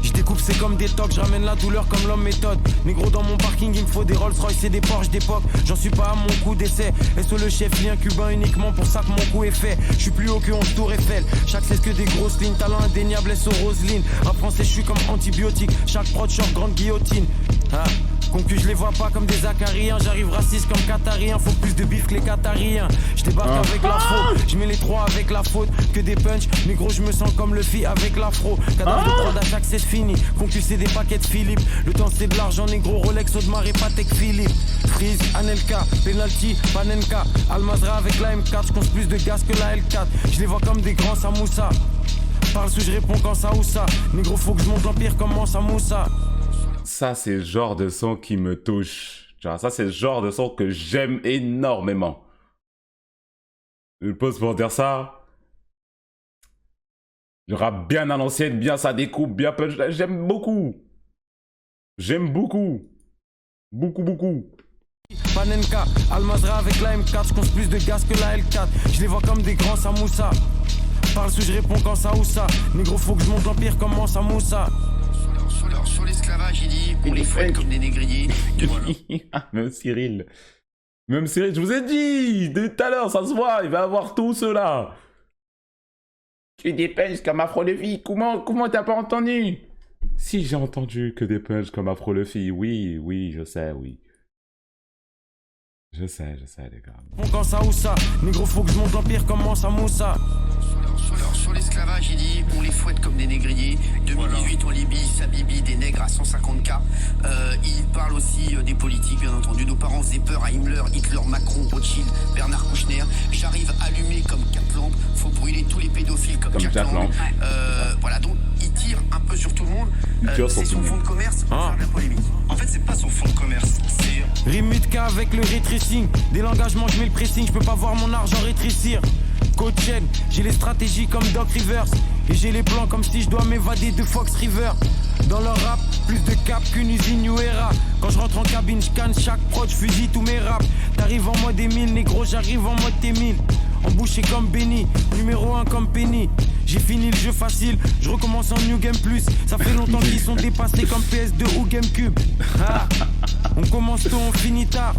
Je découpe, c'est comme des tocs, je ramène la douleur comme l'homme méthode. Négro, dans mon parking, il me faut des Rolls Royce et des Porsche d'époque. J'en suis pas à mon coup d'essai. Et sur le chef, lien cubain uniquement pour ça que mon coup est fait. Je suis plus haut que 11 tours Eiffel. Chaque c'est que des grosses lignes, talent indéniable, S.O. Roselyne. Rap français, je suis comme antibiotique. Chaque prod, short, grande guillotine. Ah. Concu, je les vois pas comme des acariens. J'arrive raciste comme qatarien. Faut plus de bif que les qatariens. Je débarque avec la faute. Je mets les trois avec la faute. Que des punch. Négro, je me sens comme le fi avec l'afro. Cadavre de prod à chaque c'est fini. Concu, c'est des paquets de Philippe. Le temps c'est de l'argent. Négro, Rolex, Audemars et Patek Philippe. Freeze, Anelka, Penalty, Panenka. Almazra avec la M4. Je conce plus de gaz que la L4. Je les vois comme des grands Samoussa. Parle sous, je réponds quand ça ou ça. Négro, faut que je monte l'empire comme Samoussa. Ça, c'est le genre de son qui me touche. Genre, ça, c'est le genre de son que j'aime énormément. Je pose pour dire ça. Je rappe bien à l'ancienne, bien ça découpe, bien punch. J'aime beaucoup. J'aime beaucoup. Beaucoup. Panenka, Almazra avec la M4. Je conce plus de gaz que la L4. Je les vois comme des grands Samoussa. Parle sous, je réponds quand ça ou ça. Négro, faut que je monte l'empire comme Samoussa. Sur l'esclavage, il dit on les fouette comme des négriers. Même Cyril, je vous ai dit, dès tout à l'heure, ça se voit, il va avoir tout cela. Tu des punchs comme Afro Luffy, comment t'as pas entendu? Si, j'ai entendu que des punchs comme Afro Luffy, oui, je sais, oui. Je sais, les gars. Quand ça ou ça, négro, faut que je monte l'empire comme Samoussa. Sur l'esclavage, il dit on les fouette comme des négriers. 2018 en Libye, Sabibi, des nègres à 150K. Il parle aussi des politiques, bien entendu. Nos parents faisaient peur à Himmler, Hitler, Macron, Rothschild, Bernard Kouchner. J'arrive allumé comme 4 lampes. Faut brûler tous les pédophiles comme Jack Lang. Voilà, donc il tire un peu sur tout le monde. C'est son fond de commerce pour faire de la polémique. En fait, c'est pas son fond de commerce, c'est... Rime Mutka avec le retracing. Dès l'engagement, je mets le pressing. Je peux pas voir mon argent rétrécir. Coach, j'ai les stratégies comme Doc Rivers. Et j'ai les plans comme si je dois m'évader de Fox River. Dans leur rap, plus de cap qu'une usine New Era. Quand je rentre en cabine, je canne chaque prod, je fusille tous mes raps. T'arrives en mode Emile, négro, j'arrive en mode T1000. Embouché comme Benny, numéro 1 comme Penny. J'ai fini le jeu facile, je recommence en New Game Plus. Ça fait longtemps qu'ils sont dépassés comme PS2 ou GameCube. Ah, on commence tôt, on finit tard.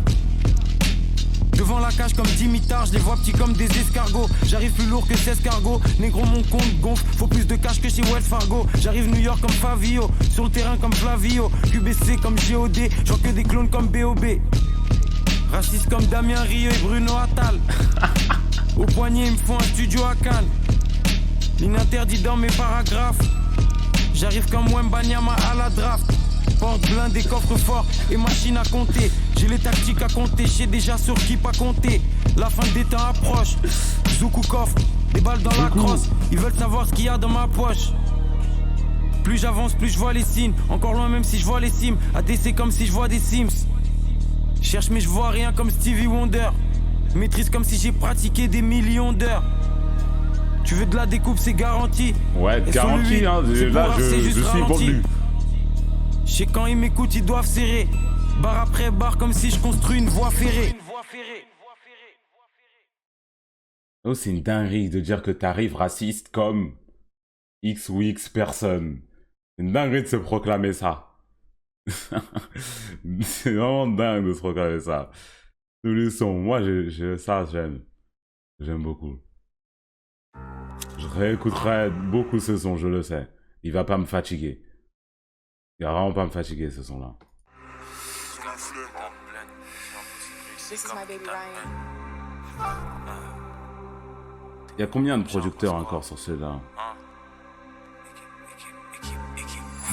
Devant la cage comme Dimitar, je les vois petits comme des escargots. J'arrive plus lourd que 16 cargos. Négro, mon compte gonfle, faut plus de cash que chez Wells Fargo. J'arrive New York comme Favio, sur le terrain comme Flavio. QBC comme GOD, je vois que des clones comme BOB. Raciste comme Damien Rieu et Bruno Attal. Au poignet, ils me font un studio à Cannes. L'ininterdit dans mes paragraphes. J'arrive comme Wembanyama à la draft. Porte blindé, coffre fort et machine à compter. J'ai les tactiques à compter, je sais déjà sur qui pas compter. La fin des temps approche. Zoukou coffre, des balles dans la crosse. Ils veulent savoir ce qu'il y a dans ma poche. Plus j'avance, plus je vois les signes. Encore loin même si je vois les cimes. ATC comme si je vois des Sims. Cherche mais je vois rien comme Stevie Wonder. Maîtrise comme si j'ai pratiqué des millions d'heures. Tu veux de la découpe, c'est garanti. Ouais, garanti, hein. Là, je suis vendu. Je sais quand ils m'écoutent, ils doivent serrer. Barre après barre, comme si je construis une voie ferrée. Oh, c'est une dinguerie de dire que t'arrives raciste comme X ou X personnes. C'est une dinguerie de se proclamer ça. C'est vraiment dingue de se proclamer ça. Tous les sons, moi, ça, j'aime. J'aime beaucoup. Je réécouterai beaucoup ce son, je le sais. Il va pas me fatiguer. Il va vraiment pas me fatiguer, ce son-là. This is my baby Ryan. Il y a combien de producteurs encore sur celui-là?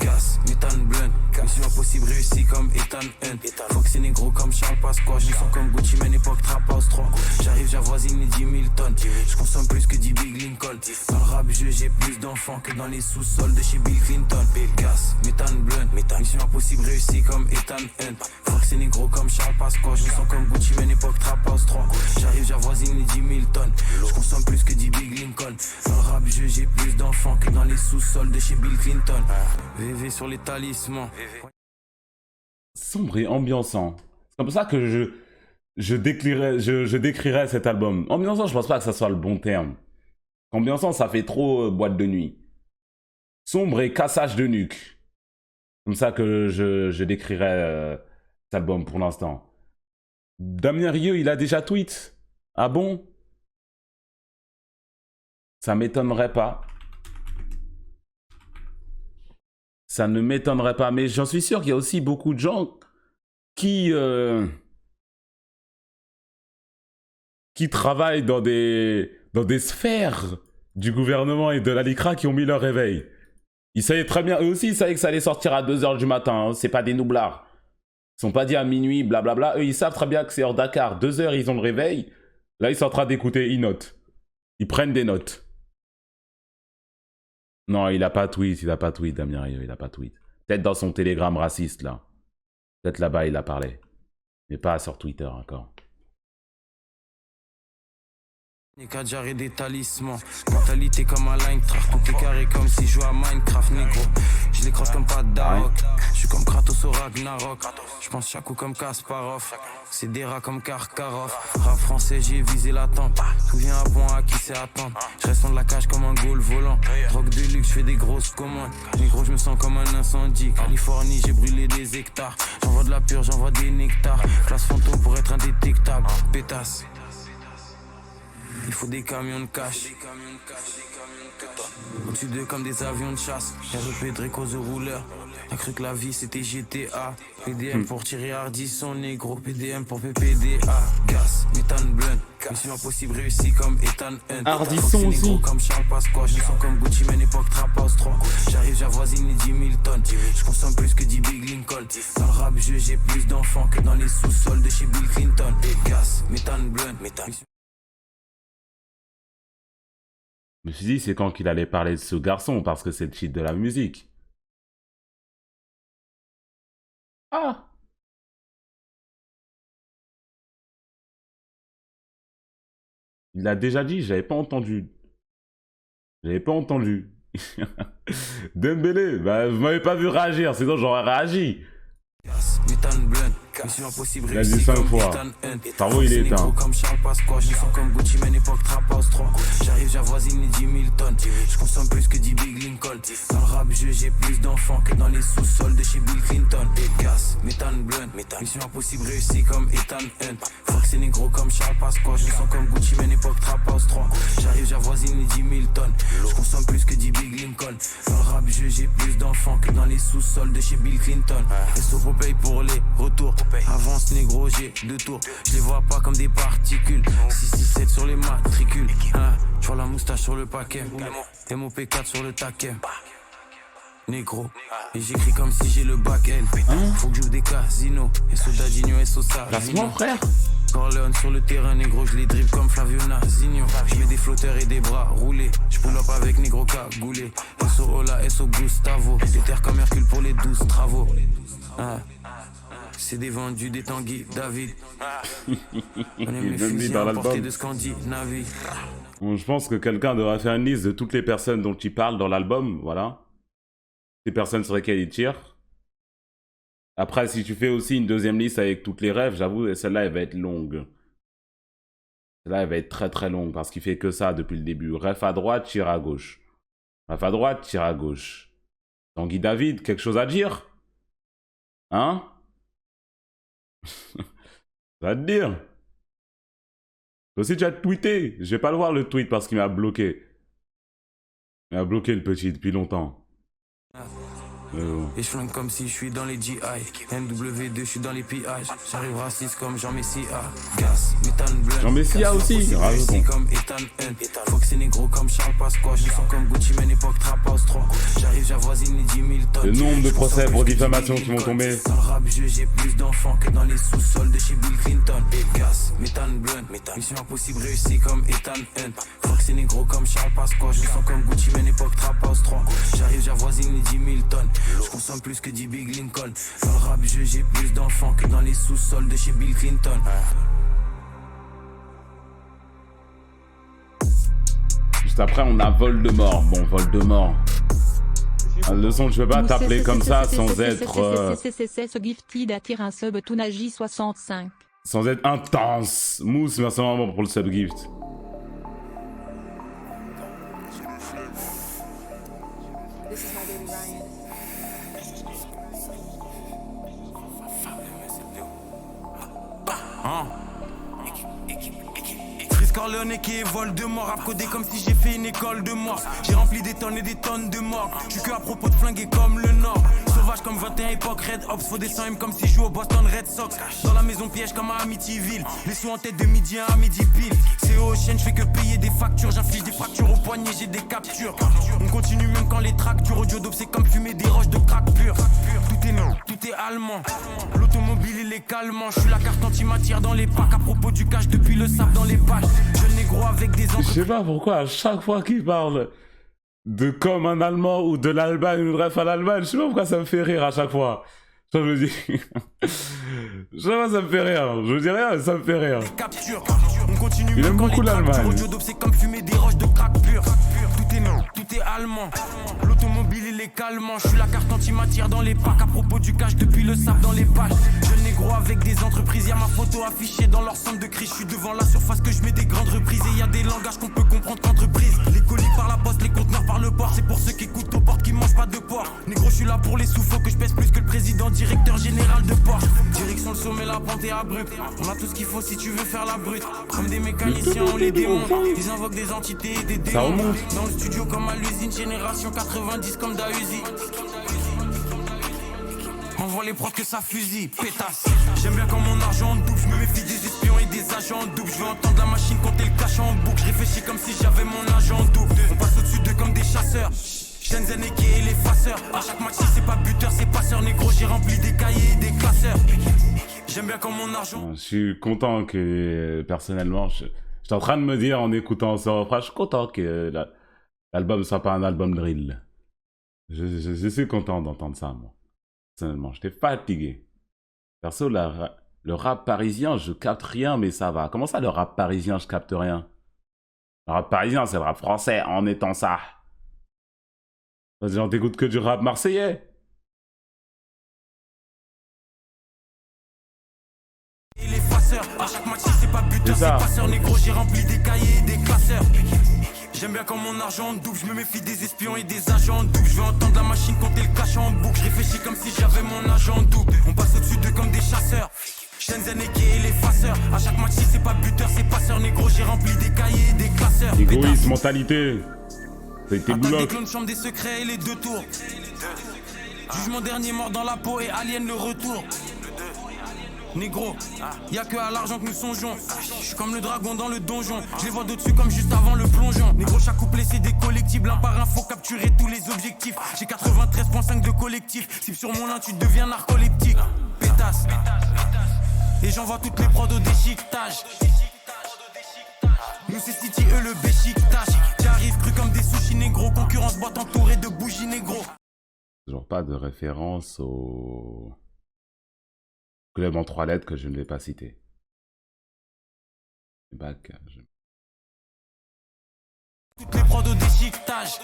Gas, méthane, blend. Mission impossible réussi comme Ethan Hunt. Fox et négro comme Charles Pasqua. Je me sens comme Gucci Mane, époque Trap House 3. J'arrive, j'avoisine les 10 000 tonnes. Je consomme plus que 10 Big Lincoln. Dans le rap jeu, j'ai plus d'enfants que dans les sous-sols de chez Bill Clinton. Gas, méthane, blend. Mission impossible réussi comme Ethan Hunt. Fox et négro comme Charles Pasqua. Je me sens comme Gucci Mane, époque Trap House 3. J'arrive, j'avoisine les 10 000 tonnes. Je consomme plus que 10 Big Lincoln. Dans le rap jeu, j'ai plus d'enfants que dans les sous-sols de chez Bill Clinton. VV sur les talismans. Sombre et ambiançant. C'est comme ça que je décrirais cet album. Ambiançant, je pense pas que ça soit le bon terme. Ambiançant, ça fait trop boîte de nuit. Sombre et cassage de nuque. Comme ça que je décrirais cet album pour l'instant. Damien Rieu, il a déjà tweet. Ah bon? Ça m'étonnerait pas. Ça ne m'étonnerait pas, mais j'en suis sûr qu'il y a aussi beaucoup de gens qui travaillent dans des sphères du gouvernement et de la LICRA qui ont mis leur réveil. Ils savaient très bien, eux aussi, ils savaient que ça allait sortir à 2h du matin, hein, c'est pas des noublards. Ils sont pas dit à minuit, blablabla. Eux, ils savent très bien que c'est heure Dakar. 2h, ils ont le réveil. Là, ils sont en train d'écouter, ils notent. Ils prennent des notes. Non, il a pas tweet, Damien Rieu, il a pas tweet. Peut-être dans son télégramme raciste, là. Peut-être là-bas, il a parlé. Mais pas sur Twitter encore. Des cadjars et des talismans. Mentalité comme un Linecraft. Tout est carré comme si je jouais à Minecraft, négro. Je les crosse comme pas de Darok. Je suis comme Kratos au Ragnarok. Je pense chaque coup comme Kasparov. C'est des rats comme Karkarov. Rap français, j'ai visé la tente. Souviens à point à qui c'est attendre. Je reste de la cage comme un goal volant. Drogue de luxe, je fais des grosses commandes. Négro, je me sens comme un incendie. Californie, j'ai brûlé des hectares. J'envoie de la pure, j'envoie des nectars. Classe fantôme pour être indétectable. Pétasse. Il faut des camions de cash. Au-dessus d'eux comme des avions de chasse. REP Draco The Rouleur. T'as cru que la vie c'était GTA. PDM pour tirer Hardisson négro. PDM pour PPDA. Gas, méthane blend. Mission impossible réussi comme Ethan Hunt. Hardisson aussi. Comme Charles Pasqua. Je sens comme Gucci Mane, époque Trap House 3. J'arrive, j'avoisine les 10 000 tonnes. Je consomme plus que 10 Big Lincoln. Dans le rap jeu, j'ai plus d'enfants que dans les sous-sols de chez Bill Clinton. Gas, méthane blend. Je me suis dit, c'est quand qu'il allait parler de ce garçon, parce que c'est le cheat de la musique. Ah! Il l'a déjà dit, j'avais pas entendu. Dembélé, bah, vous m'avez pas vu réagir, sinon j'aurais réagi. Méthane blend, Mission impossible, Il a dit réussi 5 comme fois. Ethan Hunt. Cerveau, il est Négro éteint. comme Charles Pasqua, je me sens comme Gucci, mais époque Trap House 3. J'arrive, j'avoisine les 10 000 tonnes. Je consomme plus que 10 Big Lincoln. Dans le rap jeu, j'ai plus d'enfants que dans les sous-sols de chez Bill Clinton. Et gas, méthane blunt. Mission impossible, réussi comme Ethan Hunt. Fox et négro comme Charles Pasqua, je me sens comme Gucci, mais époque Trap House 3. J'arrive, j'avoisine les 10 000 tonnes. Je consomme plus que 10 Big Lincoln. Dans le rap jeu, j'ai plus d'enfants que dans les sous-sols de chez Bill Clinton. SO Popeye pour les retours. Avance négro, j'ai 2 tours. Je les vois pas comme des particules. 667 sur les matricules. Je vois la moustache sur le paquet. MOP4 sur le taquet. Négro. Et j'écris comme si j'ai le bac L. Faut que j'ouvre des casinos. SO Dadinho, SO Placement, Savino. frère. Corleone sur le terrain, négro, je les dribble comme Flavio Nazinho. Je mets des flotteurs et des bras roulés. Je pull up avec négro cagoulé. SO Ola, SO Gustavo. Des terres comme Hercule pour les 12 travaux. C'est des vendus des Tanguy, David. On aime les fusils dans importés l'album. de Scandinavie. Bon, je pense que quelqu'un devrait faire une liste de toutes les personnes dont il parle dans l'album, voilà. Les personnes sur lesquelles il tire. Après, si tu fais aussi une deuxième liste avec toutes les rêves, j'avoue, celle-là, elle va être longue. Celle-là, elle va être très très longue parce qu'il fait que ça depuis le début. Ref à droite, tire à gauche. Ref à droite, tire à gauche. Tanguy David, quelque chose à dire? Hein? Ça va te dire? Toi aussi, tu as tweeté. Je vais pas le voir le tweet parce qu'il m'a bloqué. Il m'a bloqué le petit depuis longtemps. Et je flingue comme si je suis dans les GI. MW2, je suis dans les pillages. J'arrive raciste comme Jean Messia. Gas, méthane blunt. Jean Messia aussi, rajoutons. Comme Ethan Hunt. Fox et négro comme Charles Pasqua. Je me sens comme Gucci, mais époque Trap House 3. J'arrive, j'avoisine les 10 000 tonnes. Le nombre de procès pour diffamation qui vont tomber. Dans le rap jeu, j'ai plus d'enfants que dans les sous-sols de chez Bill Clinton. Et gas, méthane blunt. Mission impossible, réussi comme Ethan Hunt. Fox et négro comme Charles Pasqua. Je me sens comme Gucci, mais époque Trap House 3. J'arrive, j'avoisine les 10 000 tonnes. Je consomme plus que 10 Big Lincoln. Dans le rap jeu, j'ai plus d'enfants que dans les sous-sols de chez Bill Clinton. Juste après, on a Voldemort. Bon, Voldemort. Le son, je peux pas t'appeler comme ça sans être... Ce Gifted attire un sub Tounaji 65. sans être intense. Mousse, merci vraiment pour le subgift. Corleone qui est Voldemort, rap codé comme si j'ai fait une école de mort. J'ai rempli des tonnes et des tonnes de morts. J'suis que à propos de flinguer comme le Nord. Sauvage comme 21 époque, Red Ops, faut des 100 M comme si je joue au Boston Red Sox. Dans la maison piège comme à Amityville. Les sous en tête de midi à midi pile. C'est au chaîne, j'fais que payer des factures. J'inflige des fractures au poignet, j'ai des captures. On continue même quand les tracks durs. Audio dope, c'est comme fumer des roches de crack pur. Tout est non, tout est allemand. L'automobile il est calmant. J'suis la carte antimatière dans les packs. À propos du cash depuis le sable dans les pages. Je sais pas pourquoi à chaque fois qu'il parle de comme un Allemand ou de l'Allemagne ou de ref à l'Allemagne, je sais pas pourquoi ça me fait rire à chaque fois. Je me dis... je sais pas, ça me fait rire. Je dis rien, mais ça me fait rire. Il aime beaucoup l'Allemagne. C'est comme fumer des roches de crack pur. Tout est allemand. L'automobile il est calmant. Je suis la carte antimatière dans les packs. À propos du cash depuis le sable dans les pages. Jeune négro avec des entreprises. Y'a ma photo affichée dans leur centre de crise. Je suis devant la surface que je mets des grandes reprises. Et y'a des langages qu'on peut comprendre qu'entreprise. Les colis par la poste, les conteneurs par le port. C'est pour ceux qui écoutent aux portes qui mangent pas de porc. Négro, je suis là pour les sous. Faut que je pèse plus que le président, directeur général de Porsche. Direction le sommet, la pente est abrupte. On a tout ce qu'il faut si tu veux faire la brute. Comme des mécaniciens, on les démonte. Ils invoquent des entités et des démons. Dans le studio comme à l'usine, génération 90 comme Dausi. Envoie les prods que ça fusille, pétasse. J'aime bien quand mon argent en double. Je me méfie des espions et des agents en double. Je veux entendre la machine compter le cash en boucle. Je réfléchis comme si j'avais mon agent en double. On passe au-dessus d'eux comme des chasseurs. Shenzhen et qui est l'effaceur. À chaque match, c'est pas buteur, c'est passeur. Négro, j'ai rempli des cahiers et des classeurs. J'aime bien quand mon argent. Je suis content que, personnellement, j'étais en train de me dire en écoutant ce refrain, je suis content que l'album soit pas un album drill. Je suis content d'entendre ça, moi. Personnellement, j'étais fatigué. Perso, le rap parisien, je capte rien, mais ça va. Comment ça, le rap parisien, je capte rien? Le rap parisien, c'est le rap français, en étant ça. J'en t'écoute que du rap marseillais. passeur. À chaque match, si c'est pas buteur, C'est c'est ça. passeur. Négro, j'ai rempli des cahiers et des classeurs. J'aime bien quand mon argent double, je me méfie des espions et des agents doubles. Je veux entendre la machine compter le cash en boucle. Je réfléchis comme si j'avais mon agent double. On passe au-dessus d'eux comme des chasseurs. Shenzhen et l'effaceur. À chaque match, si c'est pas buteur, c'est passeur. Négro, j'ai rempli des cahiers et des classeurs. Égoïste, mentalité. Ça a été Attaque des boulotte. clones, chambre des secrets et les 2 tours. Jugement dernier, mort dans la peau et alien le retour. Négro, y'a que à l'argent que nous songeons. Je suis comme le dragon dans le donjon. Je les vois d'au-dessus comme juste avant le plongeon. Négro, chaque couplet c'est des collectibles. Un par un, faut capturer tous les objectifs. J'ai 93.5 de collectif. Si sur mon lin, tu deviens narcoleptique. Pétasse. Et j'envoie toutes les prods au déchiquetage. Nous c'est City, eux le béchiquetage. J'arrive cru comme des sushis négro. Concurrence boîte entourée de bougies négro. Genre pas de référence au club en 3 lettres que je ne vais pas citer. Bac. Toutes les prods au déchiquetage.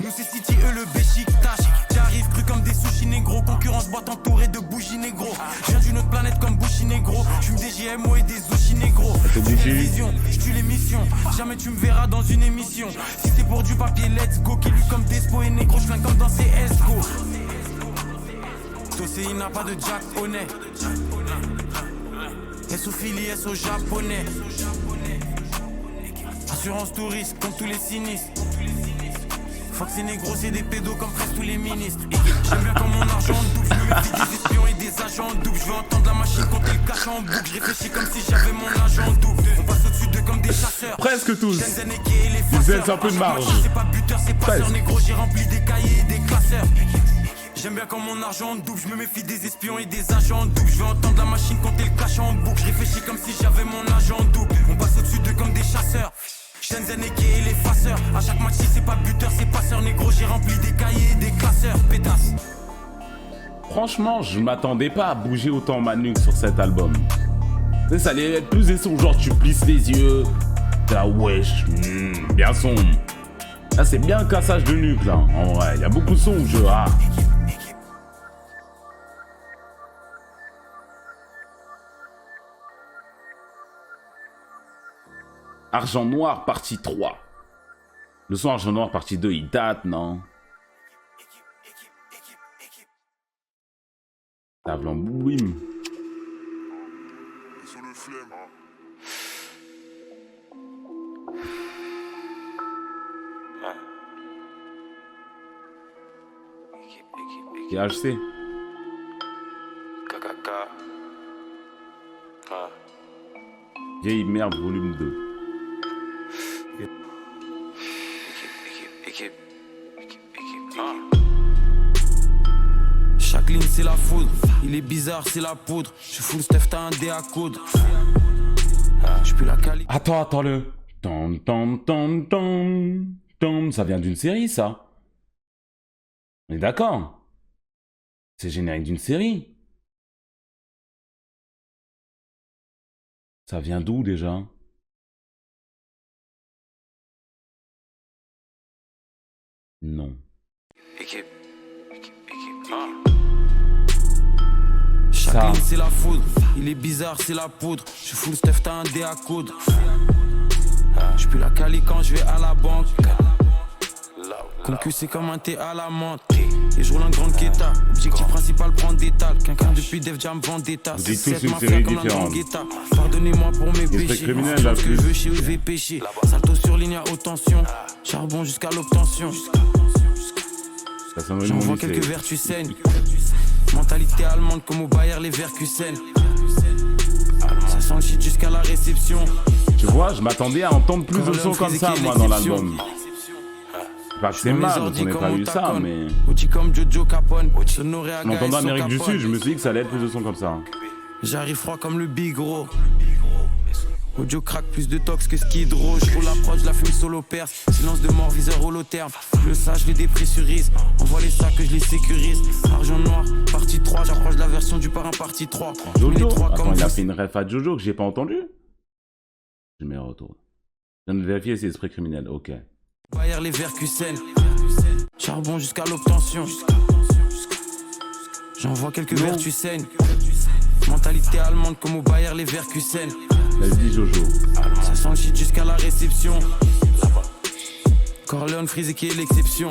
Nous c'est City, eux le béchiquetage. J'arrive cru comme des sushis négro. Concurrence boîte entourée de bougies négro. Je viens d'une autre planète comme Bushi négro. J'fume des GMO et des sushis négro. Je tue les missions. Jamais tu me verras dans une émission. Si c'est pour du papier, let's go. Qui lui comme Despo et négro. J'flingue comme dans CSGO. Tosé, il n'a pas de Jack honnête. S au Philly, S au japonais. Assurance touriste, comme tous les sinistres. Faut que c'est négro, c'est des pédos comme presque tous les ministres. J'aime bien quand mon argent double, je me méfie des espions et des agents doubles. Je veux entendre la machine compter le cash en boucle. Je réfléchis comme si j'avais mon agent double. On passe au-dessus d'eux comme des chasseurs. Presque tous. Ils laissent un peu de marge. C'est pas buteur, c'est passeur. Négro, j'ai rempli des cahiers et des classeurs. J'aime bien quand mon argent double, je me méfie des espions et des agents doubles. Je veux entendre la machine compter le cash en boucle. Je réfléchis comme si j'avais mon agent double. On passe au-dessus d'eux comme des chasseurs. Shenzhen et l'effaceur. À chaque match, si c'est pas buteur, c'est passeur. Négro, j'ai rempli des cahiers et des classeurs. Pétasse. Franchement, je m'attendais pas à bouger autant Manu sur cet album. Tu sais, ça allait être plus des sons genre tu plisses les yeux. T'es là, wesh, bien sombre. Là, c'est bien un cassage de nuque, là. En vrai, il y a beaucoup de sons où je... Ah. Argent Noir, partie 3. Le son Argent Noir, partie 2, il date, non? Table en bouim. THC. Vieille merde, volume 2. Chaque ligne c'est la foudre, il est bizarre c'est la poudre. Je suis full Steph, t'as un dé à coudre. Je plus la cali. Attends-le. Tom, tom, tom, tom, tom. Ça vient d'une série, ça. On est d'accord? C'est générique d'une série. Ça vient d'où déjà? Non. Chaque ligne c'est la foudre, il est bizarre c'est la poudre. Je suis full Steph, t'as un dé à coudre. Je plus la cali quand je vais à la banque. Concu c'est comme un thé à la menthe. Et je roule un grand quêta. Objectif principal prendre des tales. Quelqu'un depuis Def Jam Vendetta. Vous dites C'est tous une mafia série comme la différente. Ndrangheta. Pardonnez-moi pour mes Esprit péchés. criminel, là, Ce que plus. je veux chez où je vais pêcher. Salto sur ligne à haute tension. Charbon jusqu'à l'obtention. J'envoie quelques verres, tu saignes. Mentalité allemande comme au Bayer Leverkusen. Ça sent le shit jusqu'à la réception. Tu vois, je m'attendais à entendre plus de sons comme ça, moi, dans l'album. Pas que c'est mal, on n'ait pas eu ça, mais... En entendant Amérique du Sud, je me suis dit que ça allait être plus de sons comme ça. J'arrive froid comme le bigro. Audio crack, plus de tox que Skid Row. Je roule la prod, je la fume solo perce. Silence de mort, viseur holo terme. Le sage, je les dépressurise. Envoie les sacs, je les sécurise. Argent Noir, partie 3. J'approche de la version du parrain, partie 3. Jojo, attends, il a fait une ref à Jojo que j'ai pas entendu. Je mets un retour. Je viens de vérifier si c'est Esprit criminel, ok. Bayer Leverkusen. Charbon jusqu'à l'obtention. J'envoie quelques verres, tu saignes. Mentalité allemande comme au Bayer Leverkusen. Vas-y Jojo. Ça sent le shit jusqu'à la réception. Corleone frisé qui est l'exception.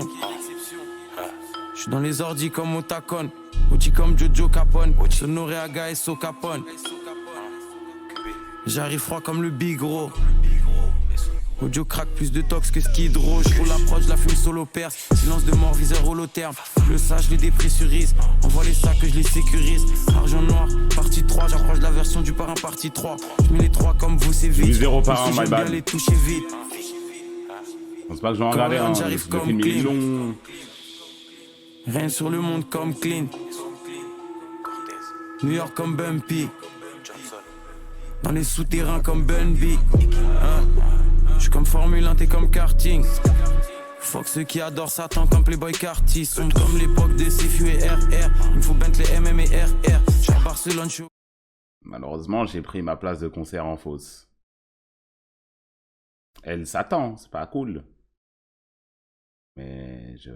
J'suis dans les ordis comme Otakon. Outi comme Jojo Capone. Sonoré Aga et So Capone. J'arrive froid comme le Bigro. Audio crack plus de tox que Skid Row. J'roule l'approche, la fume solo perce. Silence de mort, viseur holotherme. Le sage, je les dépressurise. Envoie les sacs que je les sécurise. Argent noir, partie 3. J'approche la version du parrain, partie 3. J'mets les 3 comme vous, c'est vite. 0 par 1, my bad. Les toucher vite. Je pense pas que je vais en regarder un. J'arrive Le film est long. Rien sur le monde comme clean. New York comme Bumpy. Dans les souterrains comme Bunby. J'suis comme Formule 1, t'es comme karting. Fuck ceux qui adorent Satan comme Playboy Carty. Sont comme l'époque des CFU et RR. Il me faut Bentley MM et RR. J'suis à Barcelone, j'suis... Malheureusement, j'ai pris ma place de concert en fausse. Elle s'attend, c'est pas cool. Mais je...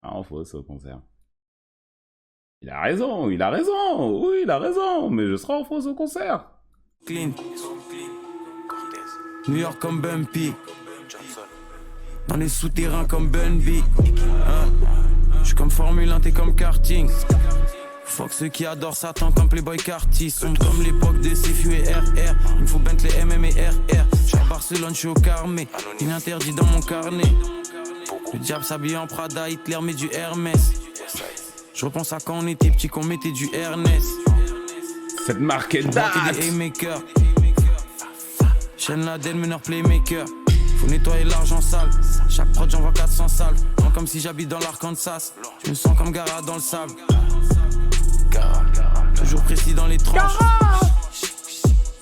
Ah, en fausse au concert. Il a raison, oui, il a raison, mais je serai en fausse au concert. Clean. New York comme Bumpy. Dans les souterrains comme Bunby. J'suis comme Formule 1, t'es comme karting. Fuck ceux qui adorent Satan comme Playboy Carty. Sont comme l'époque des CFU et RR. Il me faut Bentley MM et RR. J'suis à Barcelone, j'suis au Carmé. Il est interdit dans mon carnet. Le diable s'habille en Prada, Hitler met du Hermès. Je repense à quand on était petit, qu'on mettait du Ernest. Cette marque est date. Chaîne Laden, meneur playmaker. Faut nettoyer l'argent sale. Chaque prod j'envoie 400 salves. Moi comme si j'habite dans l'Arkansas. Je me sens comme Gara dans le sable. Toujours précis dans les tranches.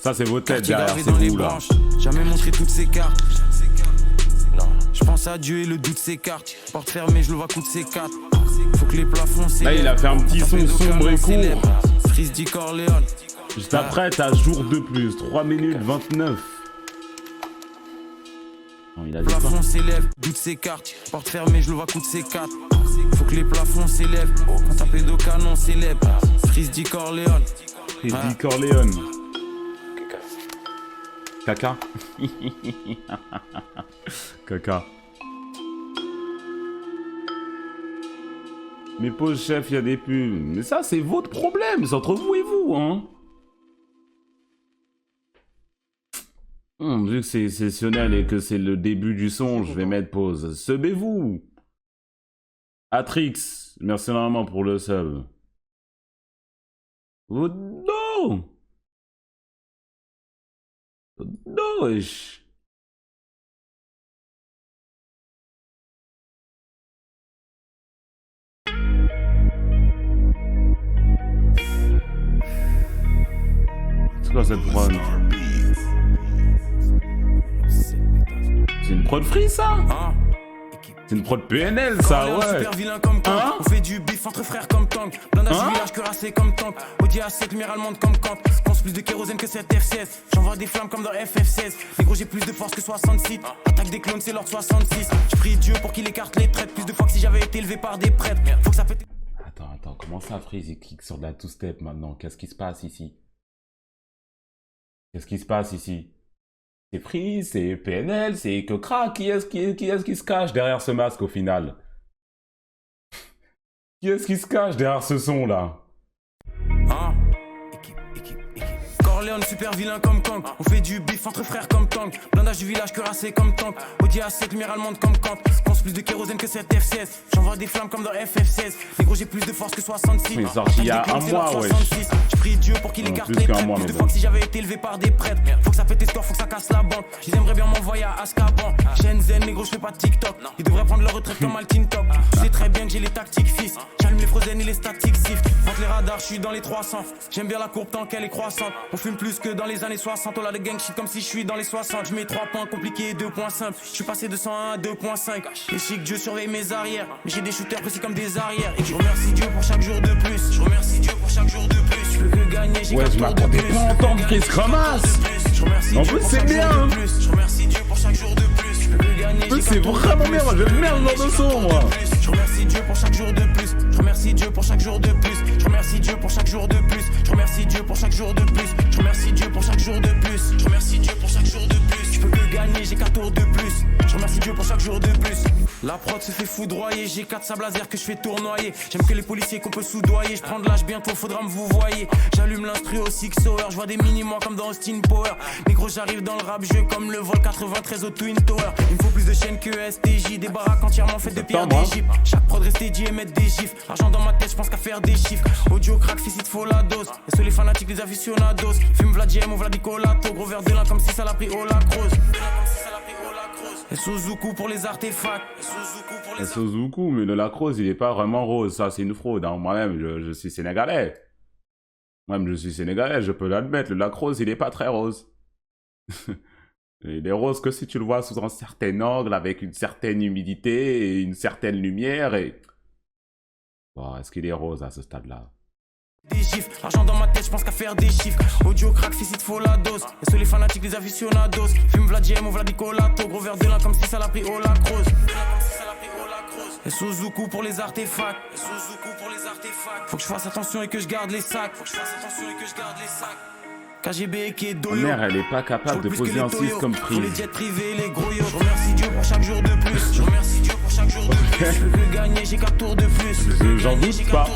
Ça c'est vos têtes derrière, c'est dans les vous là. branches. Jamais montré toutes ces cartes. Je pense à Dieu et le doute s'écarte. Porte fermée, je le vois coup de ses quatre. Faut que les plafonds s'élèvent. Là il a fait un petit son sombre et court. Freeze dit Corleone. Juste après t'as jour de plus, 3 minutes 29. Non, il a dit plafond s'élève, doute ses cartes. Porte fermée, je le vois coup de ses quatre. Faut que les plafonds s'élèvent. Quand t'as pédo canon célèbre. Freeze dit Corleone. Freeze dit Corleone. Caca. Caca. Mais pause chef, il y a des pubs. Mais ça, c'est votre problème. C'est entre vous et vous, hein. Vu que c'est exceptionnel et que c'est le début du son, je vais mettre pause. Subez-vous. Atrix, merci énormément pour le sub. Oh non. Oh non, wesh. C'est quoi cette prod? C'est une prod free ça? C'est une prod PNL ça, ouais. Super vilain comme Kang. On fait du bif entre frères comme Tang. Blindage du village cuirassé comme tank. Audi A7, lumière allemande comme Kant. Pense plus de kérosène que cette F16. J'envoie des flammes comme dans FF16. Les gros j'ai plus de force que 66. Attaque des clones c'est l'ordre 66. Je prie Dieu pour qu'il écarte les traites. Plus de fois que si j'avais été élevé par des prêtres. Faut que ça pète. Attends, comment ça Freeze il clique sur de la two-step maintenant? Qu'est-ce qui se passe ici? Qu'est-ce qui se passe ici? C'est Freeze, c'est PNL, c'est que crack. Qui est-ce qui se cache derrière ce masque au final? Qui est-ce qui se cache derrière ce son là? Corleone super vilain comme Kang. On fait du bif entre frères comme Tang. Blindage du village cuirassé comme tank. Audi A7, lumière allemande comme Kant. Pense plus de kérosène que cette F16. J'envoie des flammes comme dans FF16. Les gros j'ai plus de force que 66. Il est sorti il y a un mois, ouais. Je prie Dieu pour qu'il écarte les traites. Plus de fois que si j'avais été élevé par des prêtres. Faut que ça pète tes scores, faut que ça casse la banque. Ils aimeraient bien m'envoyer à Azkaban. Shenzhen, les gros je fais pas de TikTok. Ils devraient prendre leur retraite comme Altin Top. Tu sais très bien que j'ai les tactiques fils. J'allume les frozen et les statiques sift. Entre les radars, je suis dans les 300. J'aime bien la courbe tant qu'elle est croissante. On fume plus que dans les années 60. On a des gang shit comme si je suis dans les 60. Je mets 3 points compliqués et 2 points simples. Je suis passé de 101 à 2.5. Et chic, Dieu surveille mes arrières. Mais j'ai des shooters précis comme des arrières. Et je remercie Dieu pour chaque jour de plus. Je remercie Dieu pour chaque jour de plus. Je peux que gagner, j'ai 4 tours de plus. Pas entendre Chris ramasse. En plus c'est bien. Je remercie Dieu pour chaque jour de plus. Je peux que gagner, j'ai 4 c'est vraiment bien, moi j'aime bien le genre de son moi. Je remercie remercie Dieu pour chaque jour de plus. Je remercie Dieu pour chaque jour de plus. Je remercie Dieu pour chaque jour de plus. Je remercie Dieu pour chaque jour de plus. Je remercie Dieu pour chaque jour de plus. Je remercie Dieu pour chaque jour de plus. Je peux que gagner, j'ai 4 tours de plus. Je remercie Dieu pour chaque jour de plus. La prod se fait foudroyer, j'ai 4 sables laser que je fais tournoyer. J'aime que les policiers qu'on peut soudoyer. Je prends de l'âge, bientôt faudra me vous voyer. J'allume l'instru au 6 hour, je vois des mini-mois comme dans Austin Power. Négro, j'arrive dans le rap jeu comme le vol 93 au Twin Tower. Il me faut plus de chaînes que STJ, des baraques entièrement faites de pierre d'Égypte. Chaque prod reste dédié et mettre des chiffres. Argent dans ma tête, je pense qu'à faire des chiffres. Audio crack, fils, il te faut la dose. Et sur les fanatiques, les aficionados. Fume Vladiem ou Vladicolato. Gros verre de lin comme si ça l'a pris au lacrose. Et Suzuku pour les artefacts. Et Suzuku, mais le lacrose, il est pas vraiment rose. Ça, c'est une fraude. Hein. Moi-même, je suis sénégalais. Moi-même, je suis sénégalais, je peux l'admettre. Le lacrose, il est pas très rose. Il est rose que si tu le vois sous un certain angle, avec une certaine humidité et une certaine lumière. Et... Bon, est-ce qu'il est rose à ce stade-là? Des chiffres, argent dans ma tête, je pense qu'à faire des chiffres. Audio crack, fils, il te faut la dose. Et sur les fanatiques, les aficionados. Fume Vladiem ou Vladicolato. Gros verre de lin comme si ça l'a pris au lacrose. Et Suzuku pour les artefacts. Faut que je fasse attention et que je garde les sacs. KGB qui est doyo. Ma mère, elle est pas capable de poser un 6 comme prise. Les jets privés, les gros yo. Je remercie Dieu pour chaque jour de plus. Je remercie Dieu pour chaque jour de plus. Je peux que gagner, j'ai 4 tours de plus. J'en doute pas.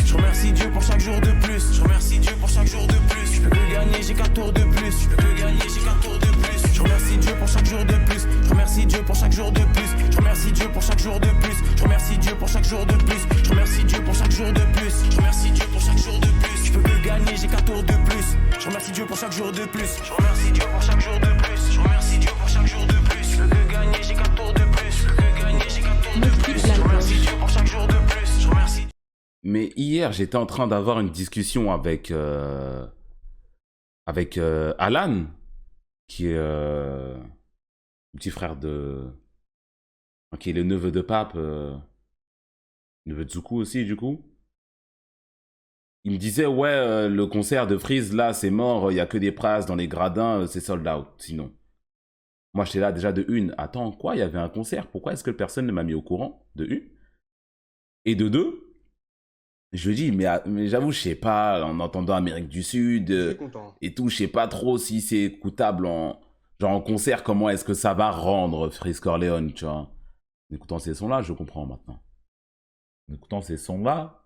Je remercie Dieu pour chaque jour de plus. Je remercie Dieu pour chaque jour de plus. Je peux que gagner, j'ai 4 tours de plus. Je peux que gagner, j'ai 4 tours de plus. Je remercie Dieu pour chaque jour de plus. Je remercie Dieu pour chaque jour de plus. Je remercie Dieu pour chaque jour de plus. Je remercie Dieu pour chaque jour de plus. Je remercie Dieu pour chaque jour de plus. Je remercie Dieu pour chaque jour de plus. Je peux que gagner, j'ai 4 tours de plus. Je remercie Dieu pour chaque jour de plus. Je remercie Dieu pour chaque jour de plus. Je remercie Dieu pour chaque jour de plus. Je peux que gagner, j'ai 4 tours de plus. Je peux que gagner, j'ai 4 tours de plus. Je remercie Dieu pour chaque jour de plus. Je remercie. Mais hier, j'étais en train d'avoir une discussion avec Alan, qui est le petit frère de... qui est le neveu de Pape, neveu de Zuku aussi, du coup. Il me disait, ouais, le concert de Freeze, là, c'est mort, il n'y a que des places dans les gradins, c'est sold out, sinon. Moi, j'étais là déjà de une. Attends, quoi, il y avait un concert? Pourquoi est-ce que personne ne m'a mis au courant? De une. Et de deux, je lui dis, mais j'avoue, je sais pas, en entendant Amérique du Sud et tout, je sais pas trop si c'est écoutable genre en concert, comment est-ce que ça va rendre Freeze Corleone, tu vois. En écoutant ces sons-là, je comprends maintenant. En écoutant ces sons-là,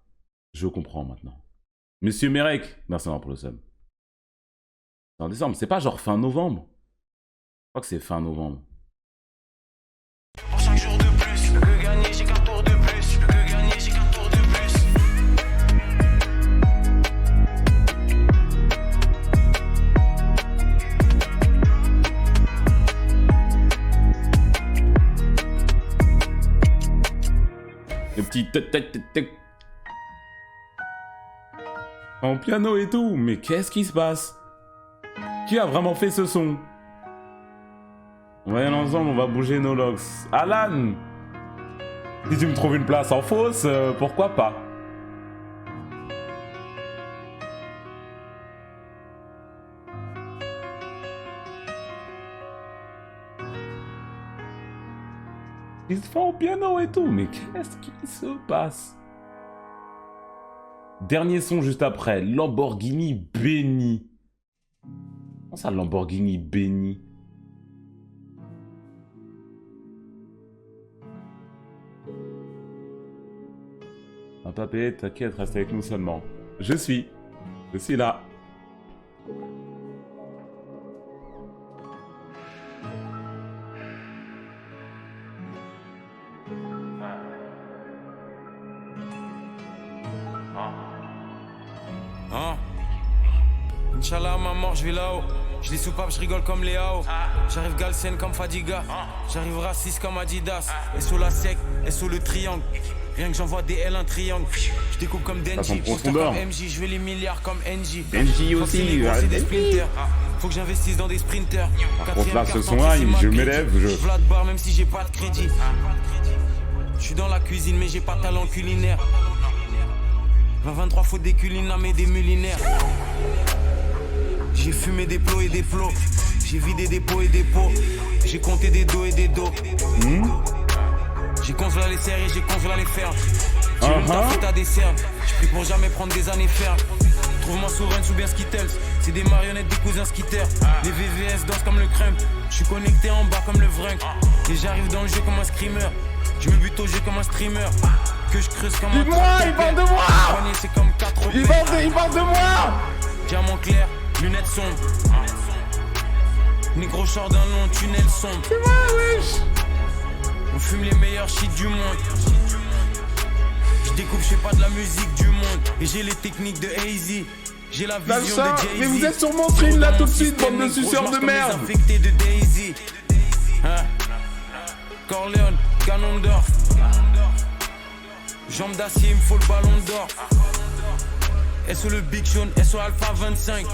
je comprends maintenant. Monsieur Merek, merci pour le sub. C'est en décembre, c'est pas genre fin novembre. Je crois que c'est fin novembre. Pour chaque jour de plus, je peux que gagner, j'ai 4 tours de plus. Je peux que gagner, j'ai 4 tours de plus. Le petit tic en piano et tout, mais qu'est-ce qui se passe? Qui a vraiment fait ce son? On va y aller ensemble, on va bouger nos locks. Alan! Si tu me trouves une place en fausse, pourquoi pas? Ils se font au piano et tout, mais qu'est-ce qui se passe? Dernier son juste après, Lamborghini béni. Comment ça, Lamborghini béni? Un papé, t'inquiète, reste avec nous seulement. Je suis là. Inch'Allah, à ma mort, je vais là-haut. Je les soupape, je rigole comme Léao. J'arrive Galsen comme Fadiga. J'arrive raciste comme Adidas. Et sous la sec, et sous le triangle. Rien que j'envoie des L, un triangle. Je découpe comme Denji. Comme MJ, je veux les milliards comme NJ. NJ aussi, des sprinters. Faut que j'investisse dans des sprinters. Par contre, là, ce son-là, je m'élève. Je Vlad bar même si j'ai pas de crédit. Je suis dans la cuisine, mais j'ai pas de talent culinaire. 20-23 faut des culinaires, mais des mulinaires. J'ai fumé des plots et des plots. J'ai vidé des pots et des pots. J'ai compté des dos et des dos. J'ai congelé les serres et j'ai congelé les fermes. J'ai une taf à des cernes. J'prie pour jamais prendre des années fermes. Trouve-moi souveraine sous bien Skittles. C'est des marionnettes des cousins skitters. Les VVS dansent comme le crump. J'suis connecté en bas comme le vrunk. Et j'arrive dans le jeu comme un screamer. J'me bute au jeu comme un streamer. Que je creuse comme un il parle de moi. C'est comme 4 Il parle de moi. Diamant clair, lunettes sombres. Négro sort d'un long tunnel sombre. C'est moi, wesh. On fume les meilleurs shit du monde. Je découpe, je fais pas de la musique du monde. Et j'ai les techniques de AZ. J'ai la vision de Jay-Z. Mais vous êtes sur mon stream là tout de suite, bande de suceurs de merde. Infectés de Daisy. Hein? Corleone, canon d'or. Jambes d'acier, il me faut le ballon d'or. SO le Big Sean, SO Alpha 25.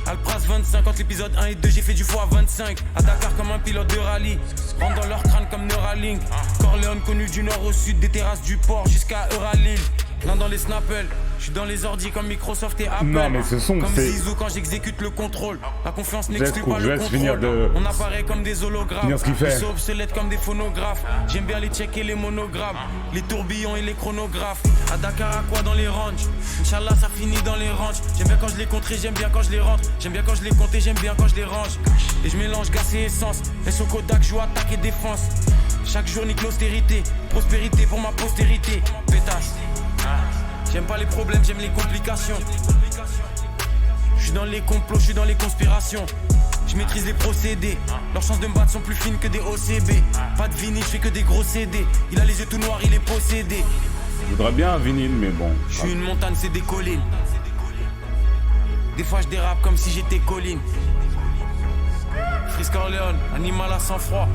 Alpras 25, entre l'épisode 1 et 2, j'ai fait du foie 25. À Dakar comme un pilote de rallye. Rentre dans leur crâne comme Neuralink. Corleone connu du nord au sud, des terrasses du port jusqu'à Euralil. L'un dans les Snapples, je suis dans les ordi comme Microsoft et Apple. Non mais ce son comme c'est... Zizou quand j'exécute le contrôle. La confiance n'exclut pas je le laisse contrôle. finir de... On apparaît comme des hologrammes. Finir ce qu'il fait. Ils sont obsolètes comme des phonographes. J'aime bien les checks et les monogrammes. Les tourbillons et les chronographes. À Dakar à quoi dans les ranges. Inch'Allah ça finit dans les ranges. J'aime bien quand je les contré, j'aime bien quand je les rentre. J'aime bien quand je les compte et j'aime bien quand je les range. Et je mélange gaz et essence. Et sur Kodak joue attaque et défense. Chaque jour nique l'austérité. Prospérité pour ma postérité. Pétasse. J'aime pas les problèmes, j'aime les complications. Je suis dans les complots, je suis dans les conspirations. Je maîtrise les procédés. Leurs chances de me battre sont plus fines que des OCB. Pas de vinyle, je fais que des gros CD. Il a les yeux tout noirs, il est possédé. Je voudrais bien un vinyle, mais bon. Je suis une montagne, c'est des collines. Des fois je dérape comme si j'étais colline. Freeze Corleone, animal à sang-froid.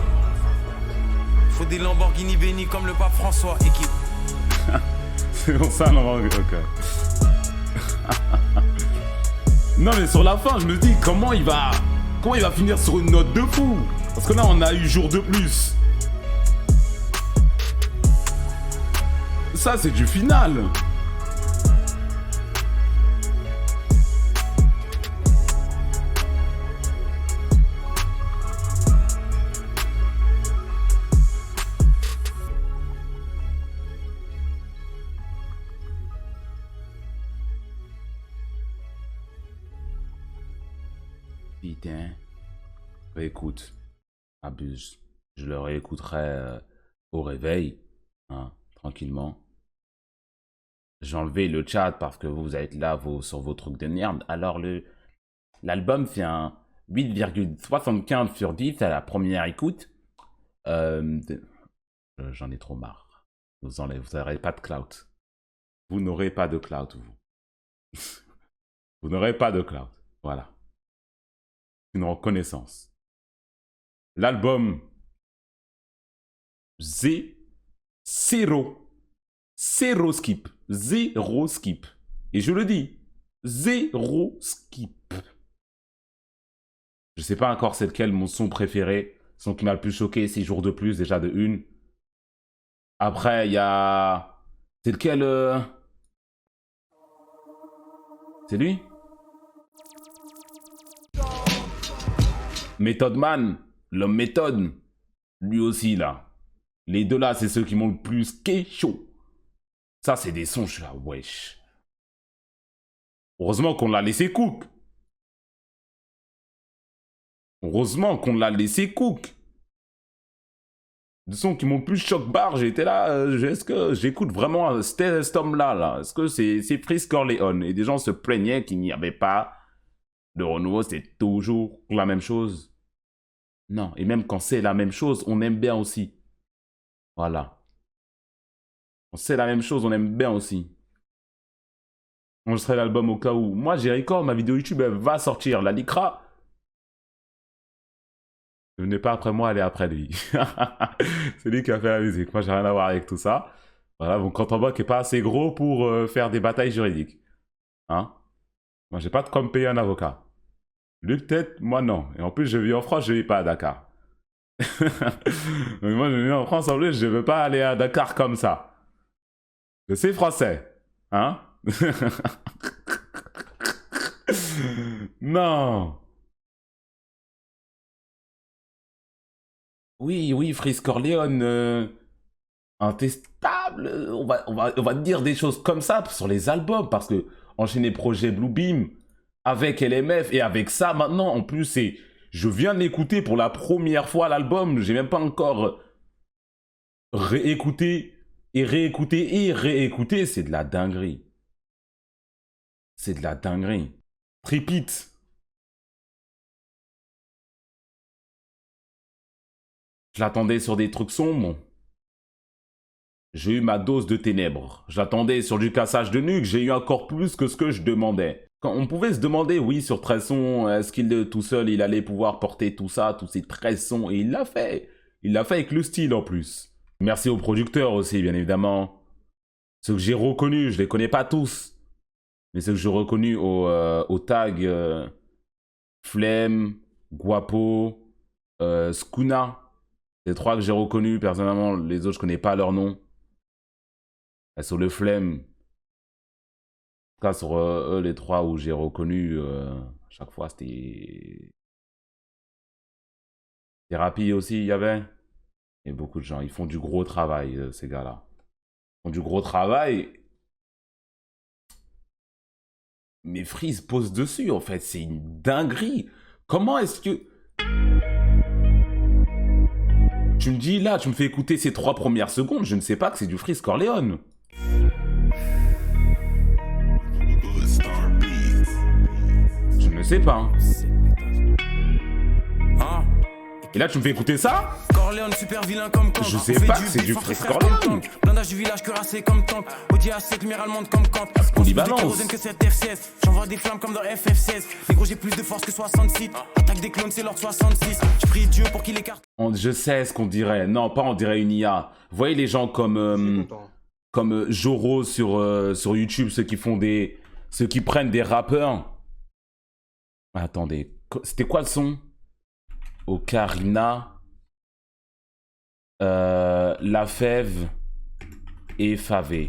Faut des Lamborghini bénis comme le pape François. Équipe. C'est pour ça, non, ok. Non, mais sur la fin, je me dis, comment il va finir sur une note de fou? Parce que là, on a eu jour de plus. Ça, c'est du final. Putain. Bah, écoute, abuse. Je le réécouterai au réveil, hein, tranquillement. J'ai enlevé le chat parce que vous êtes là sur vos trucs de merde. Alors l'album fait un 8,75 sur 10 à la première écoute. J'en ai trop marre. Vous n'aurez pas de clout. Vous n'aurez pas de clout, vous. Vous n'aurez pas de clout. Voilà. Une reconnaissance. L'album zéro skip. Zéro skip. Et je le dis, zéro skip. Je sais pas encore c'est lequel mon son préféré. Son qui m'a le plus choqué, 6 jours de plus, déjà de une. Après, il y a... C'est lequel C'est lui? Method Man, l'homme méthode, lui aussi là. Les deux là, c'est ceux qui m'ont le plus chaud. Ça, c'est des sons, je suis là, wesh. Heureusement qu'on l'a laissé cook. Heureusement qu'on l'a laissé cook. Des sons qui m'ont le plus choc barre, j'étais là, est-ce que j'écoute vraiment cet homme-là, là? Est-ce que c'est Freeze Corleone? Et des gens se plaignaient qu'il n'y avait pas de renouveau, c'est toujours la même chose. Non, et même quand c'est la même chose, on aime bien aussi. Voilà. Quand c'est la même chose, on aime bien aussi. On serait l'album au cas où. Moi, j'ai record, ma vidéo YouTube, elle va sortir. La Lycra. Ne venez pas après moi, allez après lui. C'est lui qui a fait la musique. Moi, j'ai rien à voir avec tout ça. Voilà, mon compte en banque n'est pas assez gros pour faire des batailles juridiques. Hein? Moi, j'ai pas de quoi me payer un avocat. Lui, peut-être, moi, non. Et en plus, je vis en France, je vis pas à Dakar. Donc, moi, je vis en France, en plus, je veux pas aller à Dakar comme ça. Je sais français. Hein? Non. Oui, Freeze Corleone. intestable. On va dire des choses comme ça sur les albums, parce que enchaîner projet Bluebeam avec LMF et avec ça maintenant, en plus, c'est... Je viens de l'écouter pour la première fois l'album, j'ai même pas encore réécouté et réécouté et réécouté, c'est de la dinguerie. C'est de la dinguerie. Tripit. Je l'attendais sur des trucs sombres. J'ai eu ma dose de ténèbres. Je l'attendais sur du cassage de nuque, j'ai eu encore plus que ce que je demandais. Quand on pouvait se demander, oui, sur 13 sons, est-ce qu'il tout seul, il allait pouvoir porter tout ça, tous ces 13 sons, et il l'a fait. Il l'a fait avec le style en plus. Merci aux producteurs aussi, bien évidemment. Ceux que j'ai reconnus, je les connais pas tous. Mais ceux que j'ai reconnus au tag Flemme, Guapo, Skuna. Les 3 que j'ai reconnus, personnellement, les autres, je connais pas leur nom. Et sur le Flemme, en tout cas sur eux, les 3 où j'ai reconnu, à chaque fois, c'était... Thérapie aussi, il y avait. Et beaucoup de gens, ils font du gros travail, ces gars-là. Ils font du gros travail. Mais Freeze pose dessus, en fait. C'est une dinguerie. Comment est-ce que... Tu me dis, là, tu me fais écouter ces 3 premières secondes, je ne sais pas que c'est du Freeze Corleone. Je ne sais pas. Et là, tu me fais écouter ça? Corleone, super vilain comme Kant. Je sais pas que c'est du Freeze Corleone. Blindage du village cuirassé comme tank. Audi A7, lumière allemande comme Kant. Polyvalence. Que cette F16. J'envoie des flammes comme dans FF16. Les gros, j'ai plus de force que 66. Attaque des clones, c'est l'ordre 66. Je prie Dieu pour qu'il écarte. Je sais ce qu'on dirait. Non, pas on dirait une IA. Vous voyez les gens comme Joro sur YouTube, ceux qui prennent des rappeurs. Attendez, c'était quoi le son? Ocarina, La Fève et Favé.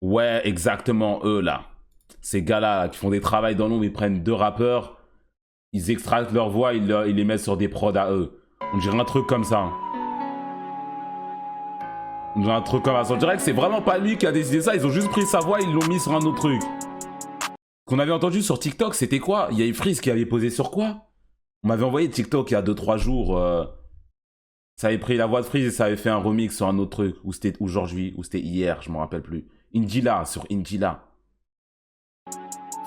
Ouais, exactement, eux là. Ces gars-là qui font des travails dans l'ombre, ils prennent 2 rappeurs, ils extractent leur voix, ils les mettent sur des prods à eux. On dirait un truc comme ça. On dirait un truc comme ça. On dirait que c'est vraiment pas lui qui a décidé ça, ils ont juste pris sa voix, ils l'ont mis sur un autre truc. Ce qu'on avait entendu sur TikTok, c'était quoi? Il y a Freeze qui avait posé sur quoi? On m'avait envoyé TikTok il y a 2-3 jours. Ça avait pris la voix de Freeze et ça avait fait un remix sur un autre truc. Ou c'était aujourd'hui, ou c'était hier, je me rappelle plus. Injila, sur Injila.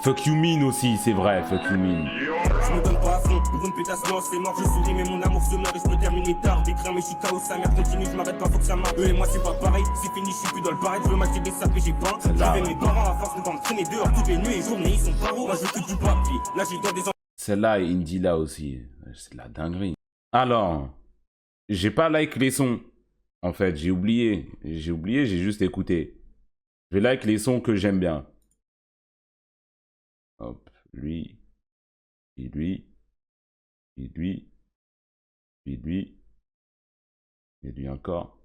Fuck You Mean aussi, c'est vrai, Fuck You Mean. Je me donne pas à fond, une bonne pétasse, non, c'est mort, je souris, mais mon amour se meurt et je peux terminer tard. Des crins, mais je suis KO, sa mère continue, je m'arrête pas, faut que ça marche. Eux et moi, c'est pas pareil, c'est fini, je suis plus dans le pareil, je veux m'acheter des sacs, mais j'ai pas. J'avais mes parents à force de pas me traîner dehors toutes les nuits et journées, ils sont pas hauts, moi je veux que du papier. Là, j'ai dans des. Celle-là et Injila aussi, c'est de la dinguerie. Alors, j'ai pas like les sons. En fait, j'ai oublié, j'ai juste écouté. Je vais like les sons que j'aime bien. Hop, lui, et lui, et lui, et lui, et lui encore.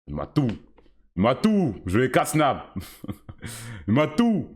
Il m'a tout. Il m'a tout. Je vais casse-snap. Il m'a tout.